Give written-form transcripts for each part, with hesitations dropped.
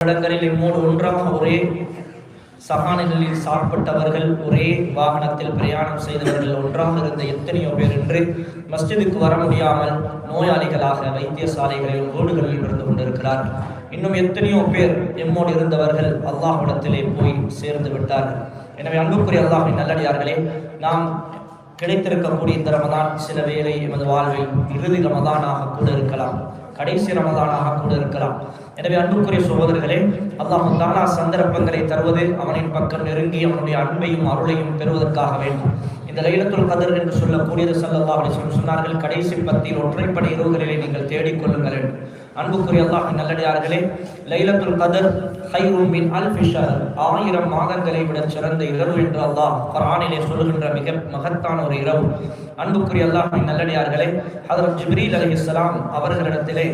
இடங்களில் இம்மோடு ஒன்றாக ஒரே சகானிகளில் சாப்பிட்டவர்கள், ஒரே வாகனத்தில் பிரயாணம் செய்தவர்கள், ஒன்றாக இருந்த எத்தனையோ பேர் இன்று மஸ்ஜிதுக்கு வர முடியாமல் நோயாளிகளாக வைத்தியசாலைகளிலும் வீடுகளில் இருந்து கொண்டிருக்கிறார்கள். இன்னும் எத்தனையோ பேர் எம்மோடு இருந்தவர்கள் அல்லாஹ்விடத்திலே போய் சேர்ந்து விட்டார்கள். எனவே அன்புக்குரிய அல்லாஹ்வின் நல்லடியார்களே, நாம் கிடைத்திருக்கக்கூடிய இந்த ரமதான் சில வேளை எமது வாழ்வில் இறுதி ரமதானாக கூட இருக்கலாம், கடைசி ரமதானாக கூட இருக்கலாம். எனவே அன்புக்குரிய சகோதரர்களே, அல்லாஹ் தஆலா சந்தர்ப்பங்களை தருவது அவனின் பக்கம் நெருங்கி அவனுடைய அன்பையும் அருளையும் பெறுவதற்காக வேண்டும். இந்த லைலத்துல் கத்ர் என்று சொல்லக்கூடியது ஸல்லல்லாஹு அலைஹி வஸல்லம் சொன்னார்கள், கடைசி 10 ஒற்றைப்படை இரவுகளிலே நீங்கள் தேடிக்கொள்ளுங்கள் என்று. அன்புக்குரிய அல்லாஹ்வின் நல்லடியார்களே, லைலத்துல் கத்ர் கைரும் மின் அல்ஃபி ஷஹர், 1000 மாதங்களை விட சிறந்த இரவு என்று அல்லாஹ் குர்ஆனிலே சொல்கின்ற மிக மகத்தான ஒரு இரவு. அன்புக்குரிய அல்லாஹ்வின் நல்லடியார்களே, ஹஜ்ரத் ஜிப்ரீல் அலைஹிஸ்ஸலாம் அவர்களிடத்திலே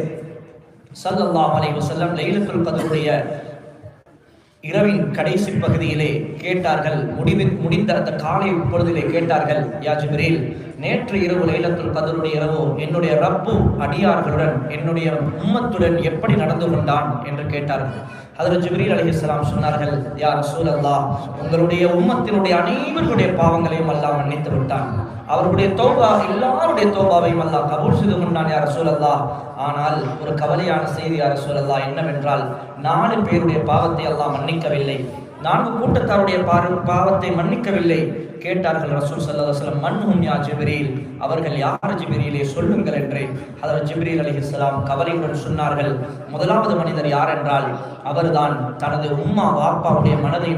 ஸல்லல்லாஹு அலைஹி வஸல்லம் லைலத்துல் கத்ருடைய இரவின் கடைசி பகுதியிலே கேட்டார்கள், முடிந்த அந்த காலை பொழுதிலே கேட்டார்கள், யா ஜிப்ரீல், நேற்று இரவு லைலத்துல் கத்ருடைய இரவு என்னுடைய ரப்பு அடியார்களுடன் என்னுடைய உம்மத்துடன் எப்படி நடந்து கொண்டான் என்று கேட்டார்கள். ஹஜ்ரத் ஜிப்ரீல் அலைஹிஸ்ஸலாம் சொன்னார்கள், யா ரசூலல்லாஹ், உங்களுடைய உம்மத்தினுடைய அனைவருடைய பாவங்களையும் அல்லாஹ் மன்னித்து விட்டான், அவர்களுடைய தௌபா எல்லாருடைய தௌபாவையும் அல்லாஹ் கபூல் செய்து கொண்டான் யா ரசூலல்லாஹ். ஆனால் ஒரு கவலையான செய்தி யா ரசூலல்லாஹ், என்னவென்றால் 4 பேருடைய பாவத்தை அல்லாஹ் மன்னிக்கவில்லை, 4 கூட்டத்தாருடைய பாவத்தை மன்னிக்கவில்லை. கேட்டார்கள் ரசூல் ஸல்லல்லாஹு அலைஹி வஸல்லம், மன்ஹும் யா ஜிப்ரீல், அவர்கள் யார் ஜிப்ரீலே, சொல்லுங்கள் என்று. ஹஜ்ரத் ஜிப்ரீல் அலைஹிஸ்ஸலாம் கவலையுடன் சொன்னார்கள், முதலாவது மனிதர் யார் என்றால் அவர்தான் தனது உம்மா வாப்பாவுடைய மனதை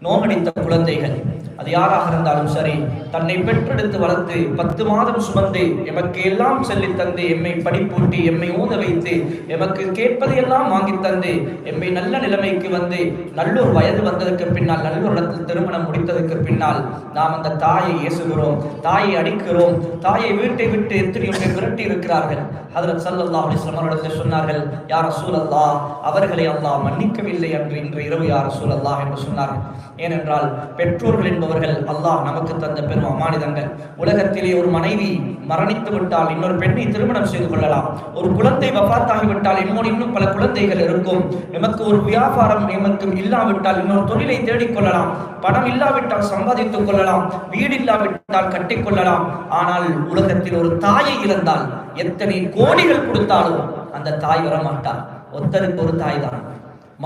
நோகடித்த குழந்தைகள். அது யாராக இருந்தாலும் சரி, தன்னை பெற்றெடுத்து வளர்த்து 10 மாதம் சுமந்து எமக்கு எல்லாம் சொல்லி தந்து எம்மை படிப்பூட்டி எம்மை ஊத வைத்து எமக்கு கேட்பதையெல்லாம் வாங்கி தந்து எம்மை நல்ல நிலைமைக்கு வந்து நல்லொரு வயது வந்ததற்கு பின்னால், நல்லொரு இடத்தில் திருமணம் முடித்ததற்கு பின்னால் நாம் அந்த தாயை ஏசுகிறோம், தாயை அடிக்கிறோம், தாயை வீட்டை விட்டு எத்தனையோ பேர் விரட்டி இருக்கிறார்கள். ஹஜ்ரத் ஸல்லல்லாஹு அலைஹி வஸல்லம் அவர்கள் சொன்னார்கள், யா ரசூலல்லாஹ், அவர்களை அல்லாஹ் மன்னிக்கவில்லை என்று இன்று இரவு யா ரசூலல்லாஹ் என்று சொன்னார்கள். ஏனென்றால் பெற்றோர்கள் என்பவர்கள் அல்லாஹ் நமக்கு தந்த பெரும் அமானிதங்கள். உலகத்திலே ஒரு மனைவி மரணித்து விட்டால் இன்னொரு பெண்ணை திருமணம் செய்து கொள்ளலாம், ஒரு குழந்தை வஃபாத்தாகிவிட்டால் இன்னும் பல குழந்தைகள் இருக்கும், எமக்கு ஒரு வியாபாரம் எமக்கு இல்லாவிட்டால் இன்னொரு தொழிலை தேடிக்கொள்ளலாம், பணம் இல்லாவிட்டால் சம்பாதித்துக் கொள்ளலாம், வீடு இல்லாவிட்டால் கட்டிக்கொள்ளலாம். ஆனால் உலகத்தில் ஒரு தாயை இழந்தால் எத்தனை கோடிகள் கொடுத்தாலும் அந்த தாய் வரமாட்டார். ஒருத்தருக்கு ஒரு தாய் தான்,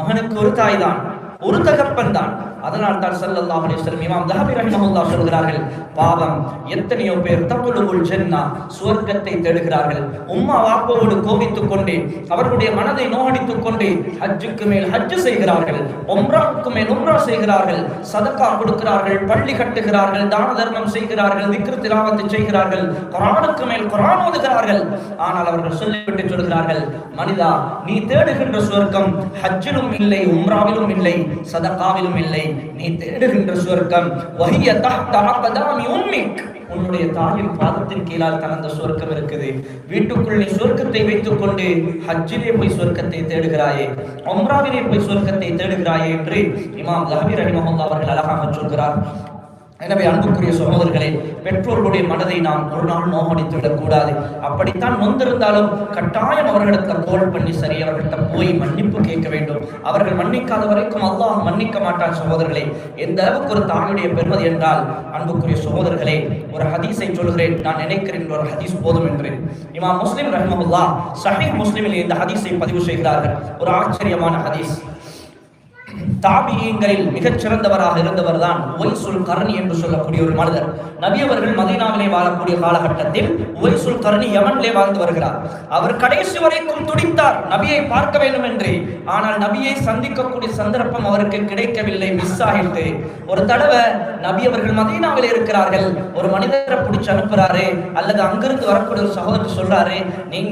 மகனுக்கு ஒரு தாய் தான், ஒரு தகப்பன் தான். அதனால் தான் ஸல்லல்லாஹு அலைஹி வஸல்லம் இமாம் தஹபி ரஹிமஹுல்லாஹ் சொல்கிறார்கள், பாவம் எத்தனையோ பேர் தகுலுல் ஜன்னah, சுவர்க்கத்தை தேடுகிறார்கள், உம்மா வாப்பாவோடு கோபித்துக் கொண்டு அவர்களுடைய மனதை நோகடித்துக் கொண்டு ஹஜ்ஜுக்கு மேல் ஹஜ் செய்கிறார்கள், உம்ராவுக்கு மேல் உம்ரா செய்கிறார்கள், சதகா கொடுக்கிறார்கள், பள்ளி கட்டுகிறார்கள், தான தர்மம் செய்கிறார்கள், திக்ர் திலாவத் செய்கிறார்கள், குர்ஆனுக்கு மேல் குர்ஆன் ஓதுகிறார்கள். ஆனால் அவர்கள் சொல்லிவிட்டு சொல்கிறார்கள், மனிதா, நீ தேடுகின்ற சுவர்க்கம் ஹஜ்ஜிலும் இல்லை, உம்ராவிலும் இல்லை, சதகாவிலும் இல்லை, நீ தேடுகின்ற சுவர்க்கம் வஹிய தஹ்த அக்தாமி உம்மிக், உன்னுடைய தாயின் பாதத்தின் கீழால் தான் அந்த சுவர்க்கம் இருக்குது. வீட்டுக்குள் நீ சுவர்க்கத்தை வைத்துக் கொண்டு ஹஜ்ஜிலே போய் சுவர்க்கத்தை தேடுகிறாயே, உம்ராவிலே போய் சுவர்க்கத்தை தேடுகிறாயே என்று இமாம் தஹபி ரஹிமஹுல்லாஹ் அவர்கள் அழகாக சொல்கிறார். எனவே அன்புக்குரிய சகோதரர்களே, பெற்றோர்களுடைய மனதை நாம் ஒரு நாள் நோகடித்து விடக்கூடாது. அப்படித்தான் நொந்திருந்தாலும் கட்டாயம் அவர்களிடத்தில் கோல் பண்ணி சரி அவர்களிட்ட போய் மன்னிப்பு கேட்க வேண்டும். அவர்கள் மன்னிக்காத வரைக்கும் அல்லாஹ் மன்னிக்க மாட்டான். சகோதரர்களே, எந்த அளவுக்கு ஒரு தாயுடைய பெருமதி என்றால், அன்புக்குரிய சகோதரர்களே, ஒரு ஹதீஸை சொல்கிறேன், நான் நினைக்கிறேன் ஒரு ஹதீஸ் போதும் என்று. இமாம் முஸ்லிம் ரஹ்மஹுல்லாஹ் ஸஹீஹ் முஸ்லிமில் இந்த ஹதீஸை பதிவு செய்கிறார்கள். ஒரு ஆச்சரியமான ஹதீஸ். தாபியீன்களில் மிகச் சிறந்தவராக இருந்தவர் தான் உவைசுல் கர்னி என்று சொல்லக்கூடிய ஒரு மனிதர். நபி அவர்கள் மதீனாவிலே வாழக்கூடிய காலகட்டத்தில் உவைசுல் கர்னி யமனிலே வாழ்ந்து வருகிறார். அவர் கடைசி வரைக்கும் துடித்தார் நபியை பார்க்க வேண்டும் என்று. ஆனால் நபியை சந்திக்கக்கூடிய சந்தர்ப்பம் அவருக்கு கிடைக்கவில்லை, மிஸ் ஆகிட்டு. ஒரு தடவை நபி அவர்கள் மதீனாவிலே இருக்கிறார்கள், ஒரு மனிதரை பிடிச்சு அனுப்புறாரு, அல்லது அங்கிருந்து வரக்கூடிய ஒரு சகோதரர் சொல்றாரு,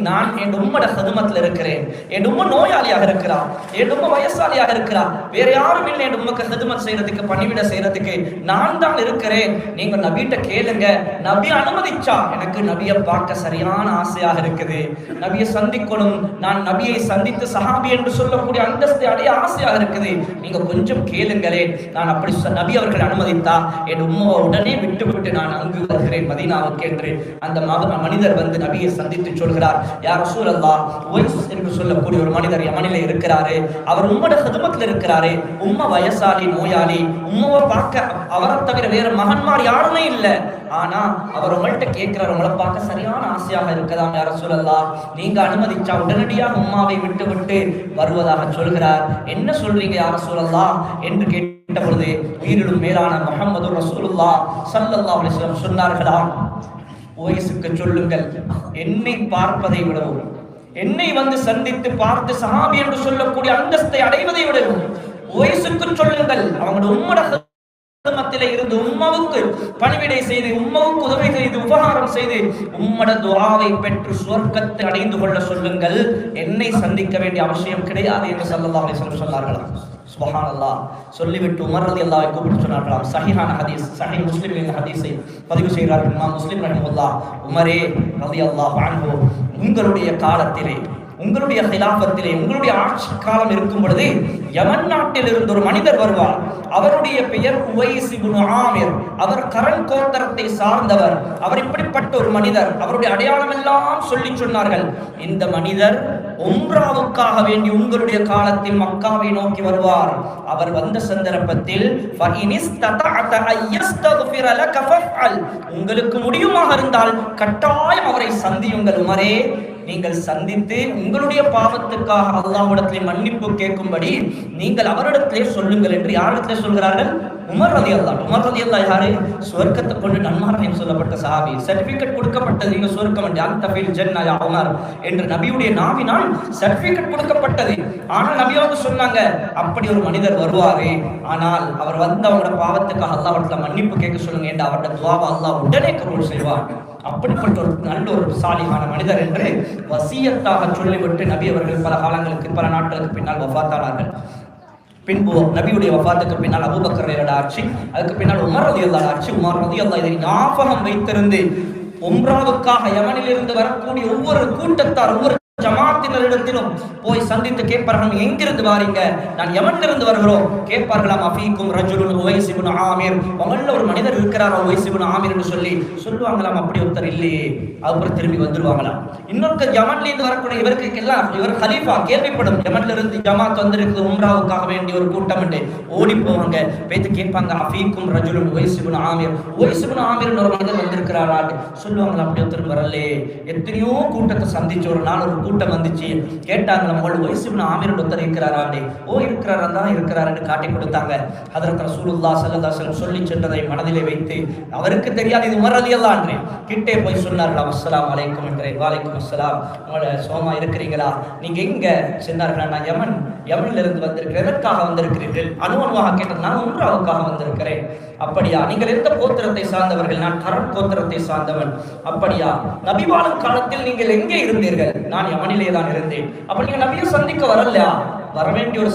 நான் என் உம்மோட ஹதுமத்தில் இருக்கிறேன், என் உம்ம நோயாளியாக இருக்கிறார், என் உம்ம வயசாளியாக இருக்கிறார், வேற யாரும் இல்லை என் உமக்கு ஹிதுமத் செய்யறதுக்கு, பணிவிட செய்யறதுக்கு நான் தான் இருக்கிறேன். நீங்க நபிட்ட கேளுங்க. நபி அனுமதிச்சா எனக்கு நபியை பார்க்க சரியான ஆசையாக இருக்குது, நபியை சந்திக்கணும், நான் நபியை சந்தித்து சஹாபி என்று சொல்லக்கூடிய அந்தஸ்தை அடைய ஆசையாக இருக்குது, நீங்க கொஞ்சம் கேளுங்களேன். நான் அப்படி நபி அவர்கள் அனுமதித்தா என் உம்மாவை உடனே விட்டு நான் அங்கு வருகிறேன் மதீனாவுக்கு என்று அந்த மனிதர் வந்து நபியை சந்தித்து சொல்கிறார், யா ரசூலல்லாஹ், உவைஸ் என்று சொல்லக்கூடிய ஒரு மனிதர் யமனிலே இருக்கிறாரு, அவர் உம்மோட ஹிதுமத்தில் இருக்கிறாரு, உம்மா வயசாளி, நோயாளி, உம்மாவை பார்க்க அவரை தவிர வேற மகன்மார் யாருமே இல்லை, ஆனா அவர் உங்கள்கிட்ட கேட்கிறார், உங்களை பார்க்க சரியான ஆசையாக இருக்கதாம் யா ரசூலல்லாஹ், நீங்க அனுமதிச்சா உடனடியாக உம்மாவை விட்டு வருவதாக சொல்கிறார். என்ன சொல்றீங்க யா ரசூலல்லாஹ் என்று கேட்ட பொழுது உயிரிலும் மேலான முஹம்மது ரசூலுல்லாஹ் ஸல்லல்லாஹு அலைஹி வஸல்லம் சொன்னார்களாம், உவைஸுக்கு சொல்லுங்கள், என்னை பார்ப்பதை விடவும், என்னை வந்து சந்தித்து பார்த்து சஹாபி என்று சொல்லக்கூடிய அந்தஸ்தை அடைவதை விடவும் உவைஸுக்கு சொல்லுங்கள், அவங்களோட உம்மட மத்தியில இருந்து உம்மாவுக்கு பணிவிடை செய்து, உம்மாவுக்கு உதவி செய்து, உபகாரம் செய்து உம்மட துஆவை பெற்று சுவர்க்கத்தை அடைந்து கொள்ள சொல்லுங்கள், என்னை சந்திக்க வேண்டிய அவசியம் கிடையாது என்று ஸல்லல்லாஹு அலைஹி வஸல்லம் சொன்னார்களாம். சுப்ஹானல்லாஹ். சொல்லிவிட்டு உமர் ரலியல்லாஹு அன்ஹு கூப்பிட்டு சொன்னார்களாம், சஹீஹான ஹதீஸ், சஹீஹ் முஸ்லிமின் ஹதீஸை பதிவு செய்கிறார்கள் இமாம் முஸ்லிம் ரஹிமஹுல்லாஹ், உமரே ரலியல்லாஹு அன்ஹு, உங்களுடைய காலத்திலே, உங்களுடைய ஹிலாஃபத்திலே, உங்களுடைய ஆட்சி காலம் இருக்கும் பொழுது யமன் நாட்டில் இருந்து ஒரு மனிதர் வருவார். அவருடைய பெயர் உவைஸ் இப்னு ஆமிர். அவர் கரண் கோத்திரத்தை சார்ந்தவர். அவர் இப்படிப்பட்ட ஒரு மனிதர். அவருடைய அடையாளம் எல்லாம் சொல்லி சொன்னார்கள். இந்த மனிதர் உம்ராவுக்காக வேண்டி உங்களுடைய காலத்தில் மக்காவை நோக்கி வருவார். அவர் வந்த சந்தர்ப்பத்தில் உங்களுக்கு முடியுமாக இருந்தால் கட்டாயம் அவரை சந்தியுங்கள் உமரே. நீங்கள் சந்தித்து உங்களுடைய பாவத்துக்காக அல்லாஹ்விடத்திலே மன்னிப்பு கேட்கும்படி நீங்கள் அவரிடத்திலே சொல்லுங்கள் என்று யாரிடத்திலே சொல்கிறார்கள்? உமர் ரலியல்லாஹு. உமர் ரலியல்லாஹு யாரு? சுவர்க்கத்தை கொண்டு நன்மாராயம் சொல்லப்பட்ட சஹாபி. சர்டிபிகேட் கொடுக்கப்பட்டது, நீங்க சுவர்க்கம் அன்தஃபில் ஜன்னா யா உமர் என்று நபியுடைய நாவினால் சர்டிபிகேட் கொடுக்கப்பட்டது. ஆனா நபியாவது சொன்னாங்க, அப்படி ஒரு மனிதர் வருவாரே, ஆனால் அவர் வந்து அவங்களோட பாவத்துக்காக அல்லாஹ்விடத்திலே மன்னிப்பு கேட்க சொல்லுங்க என்று அவருடைய துஆவை அல்லாஹ் உடனே கபூல் செய்வார். அப்படிப்பட்ட ஒரு நல்ல ஒரு சாலிஹான மனிதர் என்று வசியத்தாக சொல்லிவிட்டு நபி அவர்கள் பல காலங்களுக்கு, பல நாட்களுக்கு பின்னால் வஃபாத்தானார்கள். பின்பு நபியுடைய வஃபாத்துக்கு பின்னால் அபூபக்கரோட ஆட்சி, அதுக்கு பின்னால் உமர் ரலியல்லாஹு ஆட்சி. உமர் ரலியல்லாஹு இதை ஞாபகம் வைத்திருந்து உம்ராவுக்காக யமனில் இருந்து வரக்கூடிய ஒவ்வொரு கூட்டத்தார், ஒவ்வொரு ஜமாத்தினரிடத்திலும் போய் சந்தித்து கேட்பார்கள், எங்கிருந்து வாரீங்க? நான் யமன்ல இருந்து வருகிறோம். கேட்பார்களாம், அஃபீக்கும் ரஜுலுன் உவைஸ் இப்னு ஆமிர், உங்கள ஒரு மனிதர் இருக்கிறார் உவைஸ் இப்னு ஆமிர் என்று சொல்லி சொல்லுவாங்களாம். அப்படி ஒருத்தர் இல்லையே. அப்புறம் திரும்பி வந்துருவாங்களாம். இன்னொரு யமன்ல இருந்து வரக்கூடிய இவருக்கு எல்லாம் இவர் ஹலீஃபா கேள்விப்படும், யமன்ல இருந்து ஜமாத் வந்திருக்கு உம்ராவுக்காக வேண்டிய ஒரு கூட்டம் என்று ஓடி போவாங்க. பேத்து கேட்பாங்க, அஃபீக்கும் ரஜுலுன் உவைஸ் இப்னு ஆமிர், உவைஸ் இப்னு ஆமிர் ஒரு மனிதர் வந்திருக்கிறாரா? சொல்லுவாங்களா. அப்படி ஒருத்தர் வரலே. எத்தனையோ கூட்டத்தை சந்திச்சு ஒரு நாள் ஒரு கூட்டம் வந்துச்சு. கேட்டாங்க, நம்மளோட உவைஸ் இப்னு ஆமிர் ஒருத்தர் இருக்கிறாராண்டே. ஓ இருக்கிறாரா, தான் இருக்கிறாருன்னு காட்டி கொடுத்தாங்க. ஹஜ்ரத் ரசூலுல்லாஹ் ஸல்லல்லாஹு அலைஹி வஸல்லம் சொல்லி சென்றதை மனதிலே வைத்து, அவருக்கு தெரியாது இது உமர் ரலியல்லாஹு அன்ஹு, கிட்டே போய் சொன்னார்கள், அஸ்ஸலாமு அலைக்கும் என்றேன். வலைக்கும் அஸ்ஸலாம், உங்களோட சோமா இருக்கிறீங்களா? நீங்க எங்க சொன்னார்களா? நான் யமன்ல இருந்து வந்திருக்கிறேன். எதற்காக வந்திருக்கிறீர்கள்? அணுவணுவாக கேட்டது. நான் உம்ராவுக்காக வந்திருக்கிறேன். அப்படியா? நீங்கள் எந்த கோத்திரத்தை சார்ந்தவர்கள்? நான் கரண் கோத்திரத்தை சார்ந்தவன். அப்படியா? நபி வாழும் காலத்தில் நீங்கள் எங்கே இருந்தீர்கள்? நான் யமனிலே தான் இருந்தேன். அப்ப நீங்க நபியை சந்திக்க வரலையா? வர வேண்டிய ஒரு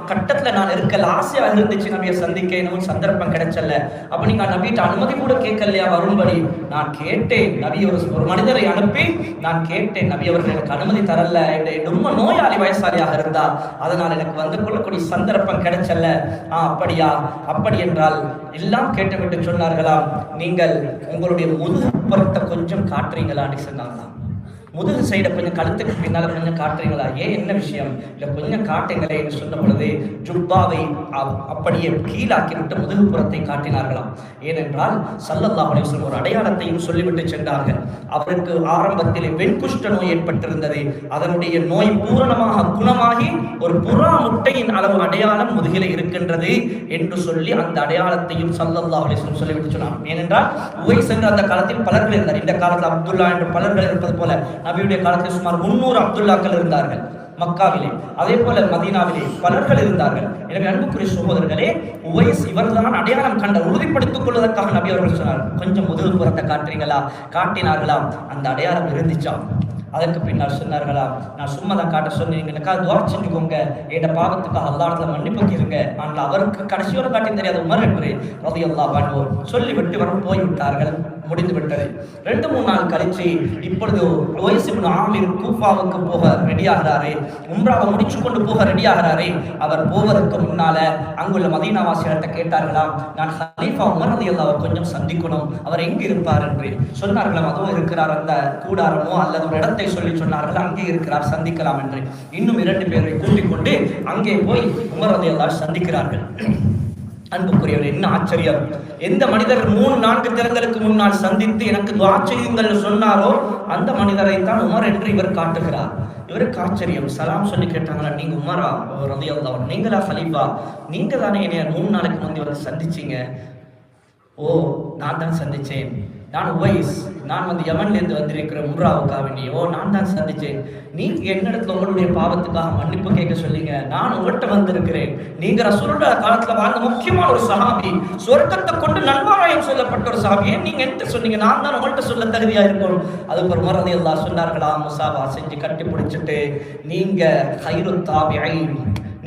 கட்டத்துல நான் இருக்கல, ஆசையா இருந்துச்சு நபியை சந்திக்க, இன்னும் சந்தர்ப்பம் கிடைச்சல. அப்ப நீங்க நபிட்ட அனுமதி கூட கேட்கலையா வரும்படி? நான் கேட்டேன். நபி ஒரு மனிதரை அனுப்பி நான் கேட்டேன், நபி அவர்கள் எனக்கு அனுமதி தரல. ரொம்ப நோயாளி வயசாளியாக இருந்தா, அதனால் எனக்கு வந்து கொள்ளக்கூடிய சந்தர்ப்பம் கிடைச்சல. அப்படியா? அப்படி என்றால் எல்லாம் கேட்டுவிட்டு சொன்னார்களாம், நீங்கள் உங்களுடைய முதுகுப்புறத்தை கொஞ்சம் காட்டுறீங்களான்னு சொன்னாங்களாம். முதுகு சைடை கொஞ்சம் கழுத்துக்கு பின்னால கொஞ்சம் காட்டுறீங்களா? ஏன், என்ன விஷயம்? இல்லை கொஞ்சம் காட்டுங்களே என்று சொன்ன பொழுது ஜுப்பாவை அப்படியே கீழாக்கி விட்டு முதுகுப்புறத்தை காட்டினார்களாம். ஏனென்றால் ஸல்லல்லாஹு அலைஹி வஸல்லம் ஒரு அடையாளத்தையும் சொல்லிவிட்டு சென்றார்கள். அவருக்கு ஆரம்பத்தில் வெண்குஷ்ட நோய் ஏற்பட்டிருந்தது. அதனுடைய நோய் பூரணமாக குணமாகி ஒரு புறா முட்டையின் அளவு அடையாளம் முதுகிலே இருக்கின்றது என்று சொல்லி அந்த அடையாளத்தையும் ஸல்லல்லாஹு அலைஹி வஸல்லம் சொல்லிவிட்டு சொன்னார். ஏனென்றால் உவைஸ் என்ற அந்த காலத்தில் பலர்கள் இருந்தார். இந்த காலத்தில் அப்துல்லா என்று பலர்கள் இருப்பது போல நபியுடைய காலத்தில் சுமார் 300 அப்துல்லாக்கள் இருந்தார்கள் மக்காவிலே. அதே போல மதீனாவிலே பலர்கள் இருந்தார்கள். எனவே அன்புக்குரிய சகோதரர்களே, உவைஸ் இவர்தான் அடையாளம் கண்ட உறுதிப்படுத்திக் கொள்வதற்காக நபி அவர்கள் சொன்னார், கொஞ்சம் முதுகுப்புறத்தை காட்டுறீங்களா? காட்டினார்களாம். அந்த அடையாளம் இருந்துச்சாம். அதற்கு பின்னால் சொன்னார்களா, நான் சும்மா தான் காட்ட சொன்னீங்க, எனக்காக துவா செஞ்சுக்கோங்க, என் பாவத்துக்காக அல்லாஹ்விடத்துல மன்னிப்பு கேளுங்க. ஆனால் அவருக்கு கடைசி வரை காட்டி தெரியாத உமர் என்று ரலியல்லாஹு அன்ஹு சொல்லிவிட்டு போய்விட்டார்கள். முடிந்து விட்டது. 2-3 நாள் கழிச்சு இப்பொழுது உவைஸ் இப்னு ஆமிர் கூஃபாவுக்கு போக ரெடியாகிறாரே, உம்ராவை முடிச்சு கொண்டு போக ரெடியாகிறாரே. அவர் போவதற்கு முன்னால அங்குள்ள மதீனாவாசிகள்கிட்ட கேட்டார்களாம், நான் ஹலீஃபா உமர் ரலியல்லாஹு அன்ஹு கொஞ்சம் சந்திக்கணும், அவர் எங்கே இருப்பார் என்று சொன்னார்களாம். அதுவும் இருக்கிறார், அந்த கூடாரமோ அல்லது ஒரு இடத்தை சொல்லி சொன்னார்கள், அங்கே இருக்கிறார், சந்திக்கலாம் என்று. இன்னும் 2 பேரை கூட்டிக் கொண்டு அங்கே போய் உமர் ரலியல்லாஹு அன்ஹு சந்திக்கிறார்கள். அன்புக்குரியவர், என்ன ஆச்சரியம்! எந்த மனிதர் 3-4 தினங்களுக்கு முன்னால் சந்தித்து எனக்கு துஆ செய்யுங்கள் சொன்னாரோ அந்த மனிதரை தான் உமர் என்று இவர் காட்டுகிறார். இவருக்கு ஆச்சரியம். சலாம் சொல்லி கேட்டாங்களா, நீங்க உமரா ரலியல்லாஹு அன்ஹு, நீங்களா ஹலீஃபா? நீங்க தானே என்னைய 3 நாளைக்கு முந்தி வந்து சந்திச்சீங்க? ஓ, நான் தான் சந்திச்சேன். நான் உவைஸ், நான் யமன்ல இருந்து வந்திருக்கிறேன் உம்ராவுக்காக. ஓ, நான் தான் சந்திச்சேன். நீங்க என்னிடத்துல உங்களுடைய பாவத்துக்காக மன்னிப்பு கேட்க சொல்லிங்க, நான் உங்கள்கிட்ட வந்திருக்கிறேன். நீங்க ரசூலுல்லாஹ் காலத்துல வாழ்ந்த முக்கியமான ஒரு சஹாபி, சொர்க்கத்தை கொண்டு நன்மாராயம் சொல்லப்பட்ட ஒரு சஹாபி. ஏன் நீங்க என்ன சொன்னீங்க? நான் தான் உங்கள்கிட்ட சொல்ல தகுதியா இருக்கணும். அதுக்கு ஒரு மறதி எல்லாம் சொன்னார்களா, முசாபா செஞ்சு கட்டி பிடிச்சிட்டு, நீங்க ஹைருத் தாபிஈன்,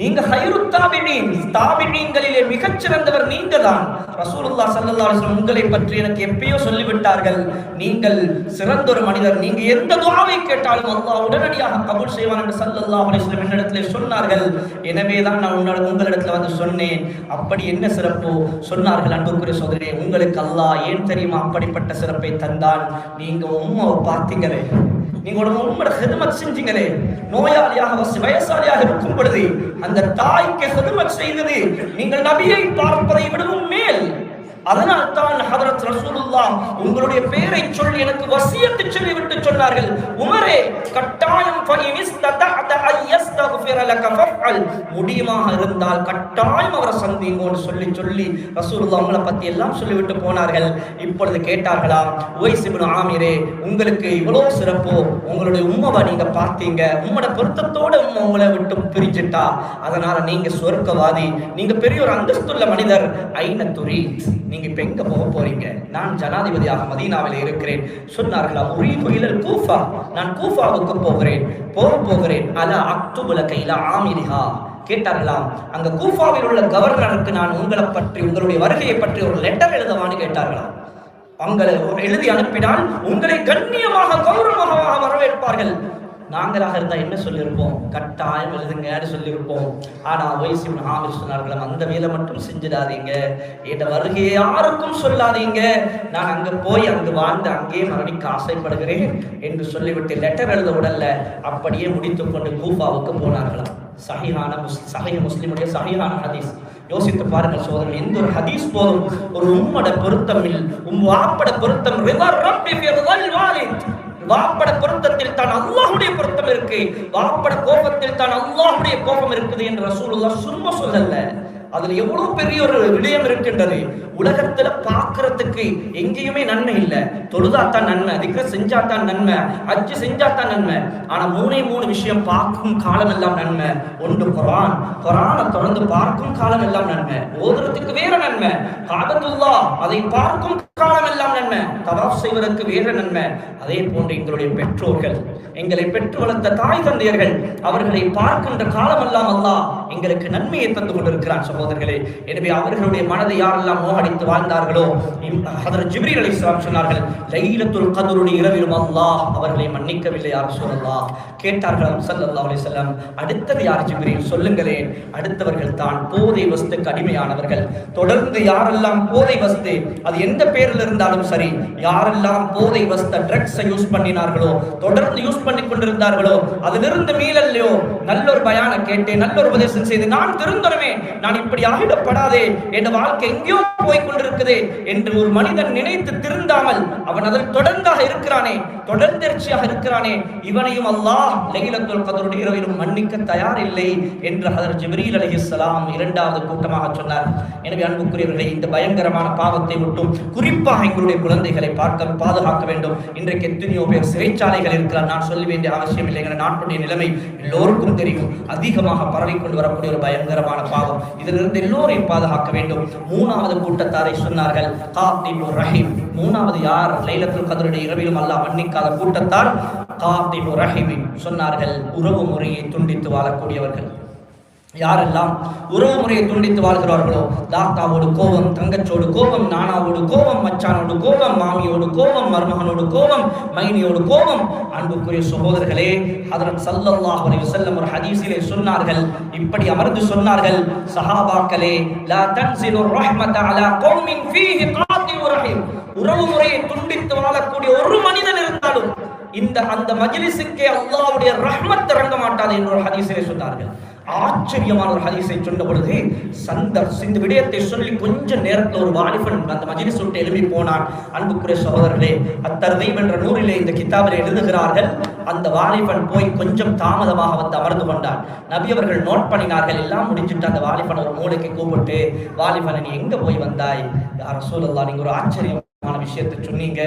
நீங்க ஹைருத் தாபிஈன், தாபிஈன்களிலே மிகச்சிறந்தவர் நீங்க தான். ரசூலுல்லாஹ் ஸல்லல்லாஹு அலைஹி வஸல்லம் உங்களை பற்றி எனக்கு எப்பயோ சொல்லிவிட்டார்கள், நீங்கள் சிறந்த ஒரு மனிதர், நீங்க எந்த துஆவை கேட்டாலும் அல்லாஹ் உடனடியாக கபூல் செய்வான் என்று ஸல்லல்லாஹு அலைஹி வஸல்லம் என்னிடத்திலே சொன்னார்கள். எனவே தான் நான் உங்களிடத்துல வந்து சொன்னேன். அப்படி என்ன சிறப்பு சொன்னார்கள்? அன்புக்குரிய சகோதரரே, உங்களுக்கு அல்லாஹ் ஏன் தெரியுமா அப்படிப்பட்ட சிறப்பை தந்தான்? நீங்க உம்மாவை பார்த்தீங்களே, நீங்க உங்களோட ஹிதமத் செஞ்சீங்களே, நோயாளியாக வயசாளியாக இருக்கும் பொழுது அந்த தாய்க்கு ஹிதமத் செய்தது நீங்கள் நபியை பார்ப்பதை விடவும் மேல். அதனால் தான் ஹதரத் ரசூலுல்லாஹ் உங்களுடைய பெயரை சொல்லி எனக்கு வசியத்து சொல்லி விட்டு சொன்னார்கள், உமரே கட்டாயம் முடியுமாக இருந்தால் கட்டாயம் அவரை சந்திங்கன்னு சொல்லி சொல்லி ரசூலுல்லாஹ் உங்களை பத்தி எல்லாம் சொல்லிவிட்டு போனார்கள். இப்பொழுது கேட்டார்களா, உவைஸ் இப்னு ஆமிரே, உங்களுக்கு இவ்வளவு சிறப்போ, உங்களுடைய உம்மாவை நீங்க பார்த்தீங்க, உம்மோட பொருத்தத்தோட உம்மா உங்களை விட்டு பிரிச்சுட்டா, அதனால நீங்க சொர்க்கவாதி, நீங்க பெரிய ஒரு அந்தஸ்துள்ள மனிதர். ஐன துரீத், நீங்க இப்ப எங்க போக போறீங்க? நான் ஜனாதிபதியாக மதீனாவில் இருக்கிறேன். சொன்னார்களா, உரீது இலல் கூஃபா, நான் கூஃபாவுக்கு போகிறேன். அலா அக்துபுல கைல ஆமிரிஹா. கேட்டார்களாம், அங்க கூஃபாவில் உள்ள கவர்னருக்கு நான் உங்களை பற்றி, உங்களுடைய வருகையை பற்றி ஒரு லெட்டர் எழுதவான்னு கேட்டார்களாம். உங்களை எழுதி அனுப்பினால் உங்களை கண்ணியமாக கௌரவமாக வரவேற்பார்கள். நாங்களாக இருந்தா என்ன சொல்லியிருப்போம்? கட்டாயம் எழுதுங்கன்னு சொல்லியிருப்போம். ஆனா உவைஸ் இப்னு ஆமிர் சொன்னார்களாம், அந்த வேலை மட்டும் செஞ்சிடாதீங்க, என் வருகையை யாருக்கும் சொல்லாதீங்க, நான் அங்க போய் அங்கு வாழ்ந்து அங்கே மரணிக்க ஆசைப்படுகிறேன் என்று சொல்லிவிட்டு லெட்டர் எழுத உடல்ல அப்படியே முடித்துக் கொண்டு கூஃபாவுக்கு போனார்களாம். சஹீஹ் முஸ்லிமுடைய சஹீஹான ஹதீஸ். யோசித்து பாருங்கள் சோதரன், எந்த ஒரு ஹதீஸ் போதும் ஒரு உம்மட பொருத்தம், வாப்பட பொருத்தம், வாப்பட பொருத்தத்தில் தான் அல்லாஹ்வுடைய பொருத்தம் இருக்கு, வாப்பட கோபத்தில் தான் அல்லாஹ்வுடைய கோபம் இருக்குது என்று ரசூலுல்லாஹ் சும்மா சொல்லல. அதுல எவ்வளவு பெரிய ஒரு விடயம் இருக்கின்றது. உலகத்துல பாக்குறதுக்கு எங்கேயுமே நன்மை இல்லை. தொழுதாத்தான் நன்மை, திக்ர செஞ்சாத்தான் நன்மை, ஹஜ் செஞ்சாத்தான் நன்மை. ஆனா 3 விஷயம் பார்க்கும் காலம் எல்லாம் நன்மை. ஒன்று குர்ஆனை தொடர்ந்து பார்க்கும் காலம் எல்லாம் நன்மை, ஓதுறதுக்கு வேற நன்மை, காபத்துல்லாஹ் அதை பார்க்கும் காலம் எல்லாம் நன்மை, தவாஃப் செய்வதற்கு வேற நன்மை. அதே போன்று எங்களுடைய பெற்றோர்கள், எங்களை பெற்று வளர்த்த தாய் தந்தையர்கள், அவர்களை பார்க்கின்ற காலம் எல்லாம் அல்லாஹ் எங்களுக்கு நன்மையை தந்து கொண்டிருக்கிறான் சகோதரர்களே. எனவே அவர்களுடைய மனதை யாரெல்லாம் மோகடித்து வாழ்ந்தார்களோ, ஹதரத் ஜிப்ரீல் அலைஹிஸ்ஸலாம் சொன்னார்கள், லைலத்துல் கத்ருடைய இரவிலும் அல்லாஹ் அவர்களை மன்னிக்கவில்லை யா ரசூலல்லாஹ். கேட்டார்கள் ஸல்லல்லாஹு அலைஹி வஸல்லம், அடுத்தது யார் ஜிப்ரீல் சொல்லுங்களேன்? அடுத்தவர்கள் தான் போதை வஸ்துக்கு அடிமையானவர்கள். தொடர்ந்து யாரெல்லாம் போதை வஸ்து, அது எந்த பேரில் இருந்தாலும் சரி, யாரெல்லாம் போதை வஸ்த ட்ரக்ஸை யூஸ் பண்ணினார்களோ, தொடர்ந்து யூஸ் பண்ணி கொண்டிருந்தார்களோ, அதிலிருந்து மீளல்லையோ, நல்ல ஒரு பயான கேட்டு நல்ல ஒரு உபதேசம் செய்து நான் திருந்தணுமே, நான் இப்படி ஆகிடப்படாதே, என் வாழ்க்கை எங்கேயோ போய் கொண்டிருக்குது என்று ஒரு மனிதன் நினைத்து திருந்தாமல் அவன் அதில் தொடர்ந்தாக இருக்கிறானே, தொடர்ந்தெர்ச்சியாக இருக்கிறானே, இவனையும் அல்லாஹ் லைலத்துல் கத்ருடைய இரவிலும் மன்னிக்க தயார் இல்லை என்று ஹதரத் ஜிப்ரீல் அலைஹிஸ்ஸலாம் 2வது கூட்டமாக சொன்னார். எனவே அன்புக்குரியவர்களே, இந்த பயங்கரமான பாவத்தை விட்டும் குறிப்பாக எங்களுடைய குழந்தைகளை பாதுகாக்க வேண்டும். இன்றைக்கு எத்தனையோ பேர் சிறைச்சாலைகள் இருக்கிறார். நான் சொல்ல வேண்டிய அவசியம் இல்லை. எங்கள் நாட்டுடைய நிலைமை எல்லோருக்கும் தெரியும். அதிகமாக பரவிக்கொண்டு வரக்கூடிய ஒரு பயங்கரமான பாவம். இதனால இதிலிருந்து எல்லோரையும் பாதுகாக்க வேண்டும். மூணாவது கூட்டத்தாரை சொன்னார்கள் காத்திபுர் ரஹீம். மூணாவது யார்? லைலத்துல் கத்ருடைய இரவிலும் அல்லாஹ் மன்னிக்காத கூட்டத்தார் காத்திபுர் ரஹீம். சொன்னார்கள் உறவு முறையை துண்டித்து வாழக்கூடியவர்கள். யாரெல்லாம் உறவு முறையை துண்டித்து வாழ்கிறார்களோ, தாத்தாவோடு கோபம், தங்கச்சோடு கோபம், நானாவோடு கோபம், மச்சானோடு கோபம், மாமியோடு கோபம், மருமகனோடு கோபம், மைனியோடு கோபம். அன்புக்குரிய சகோதரர்களே, ஹஜ்ரத் ஸல்லல்லாஹு அலைஹி வஸல்லம் ஒரு ஹதீஸிலே சொன்னார்கள், இப்படி அமர்ந்து சொன்னார்கள், சஹாபாக்களே, லா தன்ஸிலுர் ரஹ்மத அலா கௌமின் ஃபீஹி காத்திபுர் ரஹீம். உறவு முறையை துண்டித்து வாழக்கூடிய ஒரு மனிதன் இருந்தாலும் அந்த மஜ்லிஸுக்கே அல்லாஹ்வுடைய ரஹ்மத் இறங்க மாட்டாது என்று ஒரு ஹதீஸிலே சொன்னார்கள். ஆச்சரியமான ஒரு ஹதீஸை சொன்ன பொழுது இந்த விடயத்தை சொல்லி கொஞ்ச நேரத்தில் ஒரு வாலிபன் அந்த மஜ்லிஸ் விட்டு எழுப்பி போனான். அன்புக்குரிய சகோதரர்களே, அத்தர்தீப் என்ற நூலிலே இந்த கிதாபில் எழுதுகிறார்கள், அந்த வாலிபன் போய் கொஞ்சம் தாமதமாக வந்து அமர்ந்து கொண்டான். நபி அவர்கள் நோட் பண்ணினார்கள். எல்லாம் முடிஞ்சிட்டு அந்த வாலிபன் ஒரு மூளைக்கு கூப்பிட்டு, வாலிபன் நீ எங்க போய் வந்தாய்? யா ரசூலல்லாஹ், நீங்க ஒரு ஆச்சரியம் விஷயத்தை சொன்னீங்க,